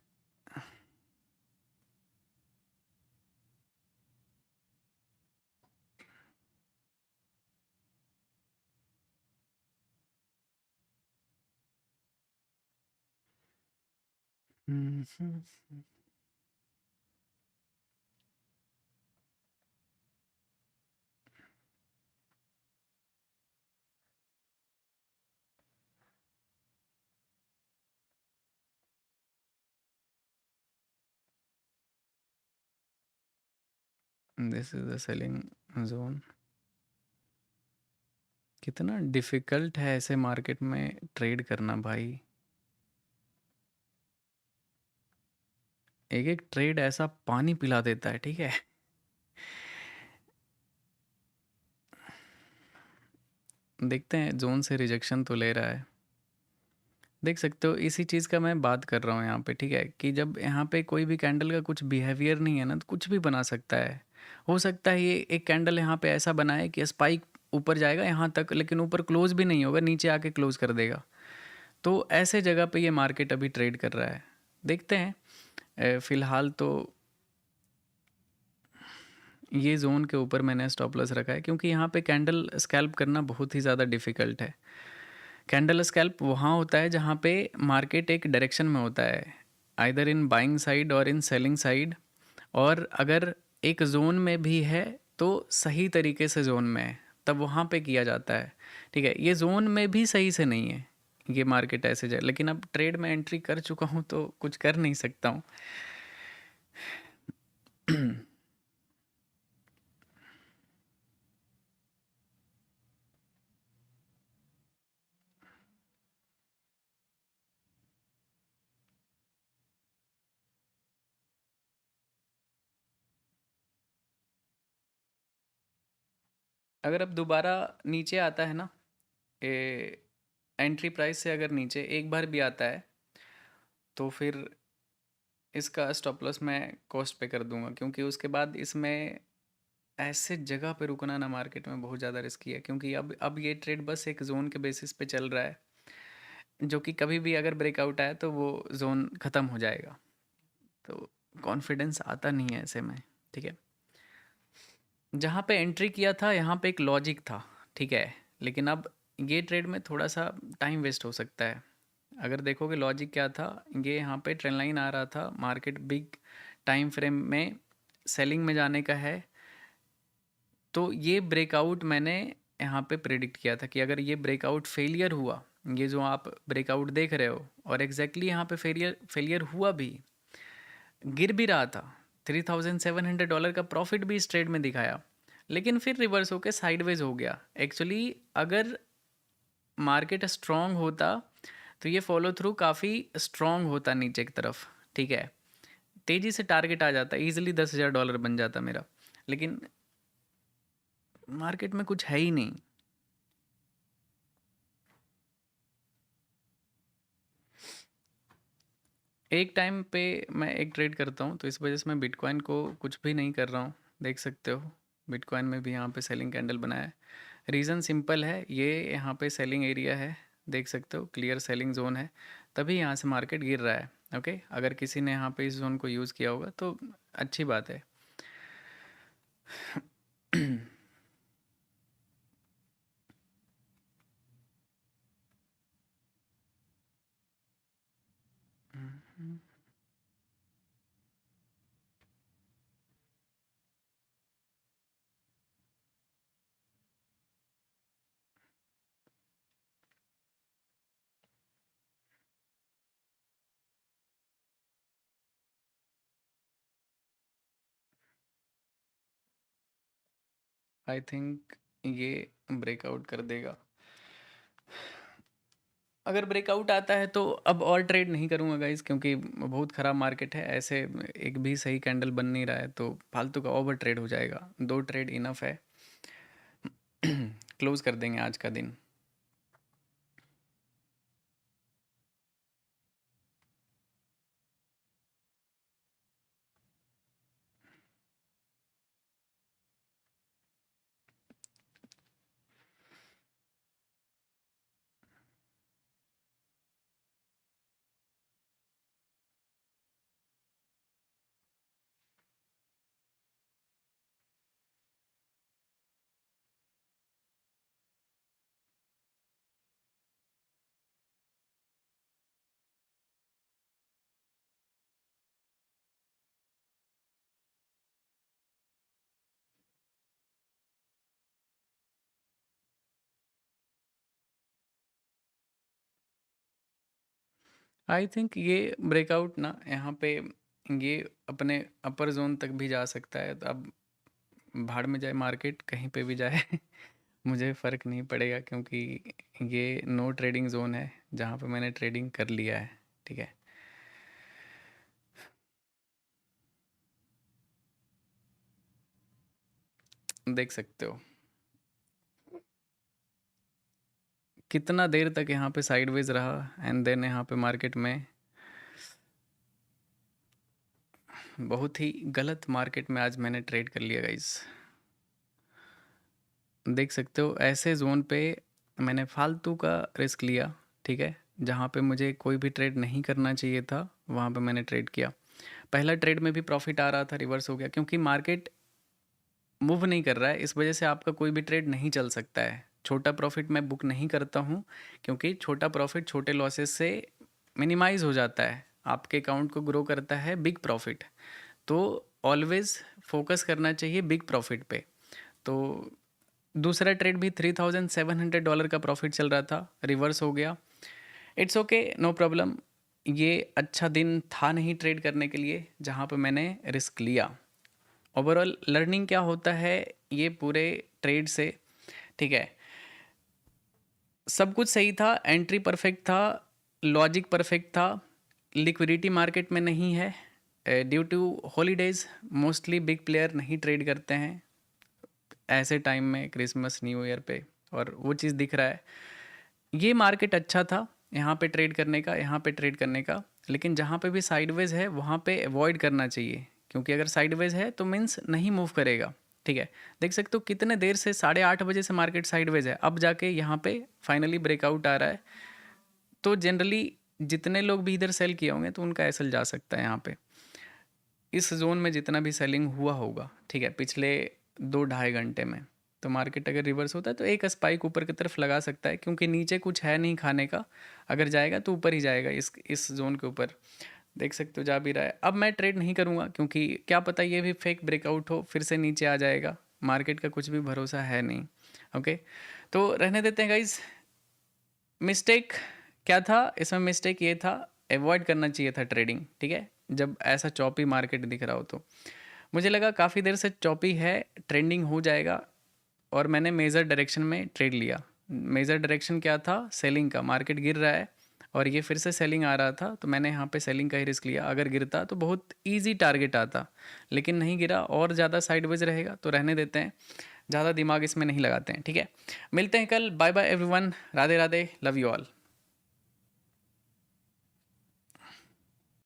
this is the selling zone. कितना डिफिकल्ट है ऐसे मार्केट में ट्रेड करना भाई। एक एक ट्रेड ऐसा पानी पिला देता है, ठीक है? देखते हैं, जोन से रिजेक्शन तो ले रहा है। देख सकते हो इसी चीज़ का मैं बात कर रहा हूँ यहाँ पे, ठीक है, कि जब यहाँ पे कोई भी कैंडल का कुछ बिहेवियर नहीं है ना, तो कुछ भी बना सकता है। हो सकता है ये एक कैंडल यहाँ पे ऐसा बनाए कि स्पाइक फ़ जाएगा यहाँ तक, लेकिन ऊपर क्लोज भी नहीं होगा, नीचे आके क्लोज कर देगा। तो ऐसे जगह पे ये मार्केट अभी ट्रेड कर रहा है। देखते हैं। फ़िलहाल तो ये ज़ोन के ऊपर मैंने स्टॉप लॉस रखा है, क्योंकि यहाँ पे कैंडल स्कैल्प करना बहुत ही ज़्यादा डिफ़िकल्ट है। कैंडल स्कैल्प वहाँ होता है जहाँ पे मार्केट एक डायरेक्शन में होता है, आइदर इन बाइंग साइड और इन सेलिंग साइड। और अगर एक जोन में भी है तो सही तरीके से जोन में है, तब वहाँ पे किया जाता है। ठीक है, ये जोन में भी सही से नहीं है, ये मार्केट ऐसे जाए, लेकिन अब ट्रेड में एंट्री कर चुका हूँ तो कुछ कर नहीं सकता हूँ। अगर अब दोबारा नीचे आता है ना, एंट्री प्राइस से अगर नीचे एक बार भी आता है, तो फिर इसका स्टॉप लॉस मैं कॉस्ट पे कर दूंगा, क्योंकि उसके बाद इसमें ऐसे जगह पे रुकना ना मार्केट में बहुत ज़्यादा रिस्की है, क्योंकि अब ये ट्रेड बस एक जोन के बेसिस पे चल रहा है, जो कि कभी भी अगर ब्रेकआउट आए तो वो जोन ख़त्म हो जाएगा। तो कॉन्फिडेंस आता नहीं है ऐसे में। ठीक है, जहाँ पे एंट्री किया था यहाँ पे एक लॉजिक था, ठीक है, लेकिन अब ये ट्रेड में थोड़ा सा टाइम वेस्ट हो सकता है। अगर देखोगे लॉजिक क्या था, ये यहाँ पे ट्रेंड लाइन आ रहा था, मार्केट बिग टाइम फ्रेम में सेलिंग में जाने का है। तो ये ब्रेकआउट मैंने यहाँ पे प्रेडिक्ट किया था कि अगर ये ब्रेकआउट फेलियर हुआ, ये जो आप ब्रेकआउट देख रहे हो, और एग्जैक्टली यहाँ पे फेलियर फेलियर हुआ भी, गिर भी रहा था, $3,700 का प्रॉफिट भी इस ट्रेड में दिखाया, लेकिन फिर रिवर्स होकर साइडवेज हो गया। एक्चुअली अगर मार्केट स्ट्रांग होता तो ये फॉलो थ्रू काफ़ी स्ट्रांग होता नीचे की तरफ, ठीक है, तेज़ी से टारगेट आ जाता, इजीली $10,000 बन जाता मेरा, लेकिन मार्केट में कुछ है ही नहीं। एक टाइम पे मैं एक ट्रेड करता हूँ, तो इस वजह से मैं बिटकॉइन को कुछ भी नहीं कर रहा हूँ। देख सकते हो बिटकॉइन में भी यहाँ पे सेलिंग कैंडल बनाया है। रीज़न सिंपल है, ये यहाँ पे सेलिंग एरिया है, देख सकते हो क्लियर सेलिंग जोन है, तभी यहाँ से मार्केट गिर रहा है। ओके, अगर किसी ने यहाँ पे इस जोन को यूज़ किया होगा तो अच्छी बात है। आई थिंक ये ब्रेकआउट कर देगा। अगर ब्रेकआउट आता है तो अब और ट्रेड नहीं करूँगा गाइस, क्योंकि बहुत ख़राब मार्केट है, ऐसे एक भी सही कैंडल बन नहीं रहा है, तो फालतू का ओवर ट्रेड हो जाएगा। 2 ट्रेड इनफ है। क्लोज कर देंगे आज का दिन। आई थिंक ये ब्रेकआउट ना यहाँ पे ये अपने अपर जोन तक भी जा सकता है, तो अब भाड़ में जाए मार्केट कहीं पे भी जाए मुझे फ़र्क नहीं पड़ेगा, क्योंकि ये नो ट्रेडिंग जोन है जहाँ पे मैंने ट्रेडिंग कर लिया है। ठीक है, देख सकते हो कितना देर तक यहाँ पे साइडवेज रहा एंड देन यहाँ पे मार्केट में बहुत ही गलत मार्केट में आज मैंने ट्रेड कर लिया गाइस। देख सकते हो ऐसे जोन पे मैंने फालतू का रिस्क लिया, ठीक है, जहाँ पे मुझे कोई भी ट्रेड नहीं करना चाहिए था वहाँ पे मैंने ट्रेड किया। पहला ट्रेड में भी प्रॉफिट आ रहा था, रिवर्स हो गया क्योंकि मार्केट मूव नहीं कर रहा है, इस वजह से आपका कोई भी ट्रेड नहीं चल सकता है। छोटा प्रॉफिट मैं बुक नहीं करता हूँ क्योंकि छोटा प्रॉफिट छोटे लॉसेस से मिनिमाइज हो जाता है, आपके अकाउंट को ग्रो करता है बिग प्रॉफिट। तो ऑलवेज फोकस करना चाहिए बिग प्रॉफिट पे। तो दूसरा ट्रेड भी $3,700 का प्रॉफिट चल रहा था, रिवर्स हो गया। It's okay, no problem. ये अच्छा दिन था नहीं ट्रेड करने के लिए जहाँ पे मैंने रिस्क लिया। ओवरऑल लर्निंग क्या होता है ये पूरे ट्रेड से, ठीक है, सब कुछ सही था, एंट्री परफेक्ट था, लॉजिक परफेक्ट था, लिक्विडिटी मार्केट में नहीं है, due to holidays mostly big player नहीं ट्रेड करते हैं ऐसे टाइम में, क्रिसमस न्यू ईयर पे, और वो चीज़ दिख रहा है। ये मार्केट अच्छा था यहाँ पे ट्रेड करने का, यहाँ पे ट्रेड करने का, लेकिन जहाँ पे भी साइडवेज है वहाँ पे अवॉइड करना चाहिए क्योंकि अगर साइडवेज है तो मीन्स नहीं मूव करेगा, ठीक है। देख सकते हो कितने देर से, 8:30 बजे से मार्केट साइडवेज है, अब जाके यहाँ पे फाइनली ब्रेकआउट आ रहा है। तो जनरली जितने लोग भी इधर सेल किए होंगे तो उनका एसएल जा सकता है यहाँ पे, इस जोन में जितना भी सेलिंग हुआ होगा, ठीक है, पिछले 2-2.5 घंटे में। तो मार्केट अगर रिवर्स होता है तो एक स्पाइक ऊपर की तरफ लगा सकता है क्योंकि नीचे कुछ है नहीं खाने का, अगर जाएगा तो ऊपर ही जाएगा इस जोन के ऊपर। देख सकते हो जा भी रहा है। अब मैं ट्रेड नहीं करूँगा क्योंकि क्या पता ये भी फेक ब्रेकआउट हो, फिर से नीचे आ जाएगा, मार्केट का कुछ भी भरोसा है नहीं। ओके, तो रहने देते हैं गाइज। मिस्टेक क्या था इसमें? मिस्टेक ये था, अवॉइड करना चाहिए था ट्रेडिंग, ठीक है, जब ऐसा चॉपी मार्केट दिख रहा हो। तो मुझे लगा काफ़ी देर से चॉपी है, ट्रेंडिंग हो जाएगा, और मैंने मेजर डायरेक्शन में ट्रेड लिया। मेजर डायरेक्शन क्या था? सेलिंग का। मार्केट गिर रहा है और ये फिर से सेलिंग आ रहा था, तो मैंने यहाँ पे सेलिंग का ही रिस्क लिया। अगर गिरता तो बहुत इजी टारगेट आता, लेकिन नहीं गिरा और ज़्यादा साइडवेज रहेगा, तो रहने देते हैं, ज़्यादा दिमाग इसमें नहीं लगाते हैं, ठीक है। मिलते हैं कल, bye bye everyone, Radhe Radhe, love you all.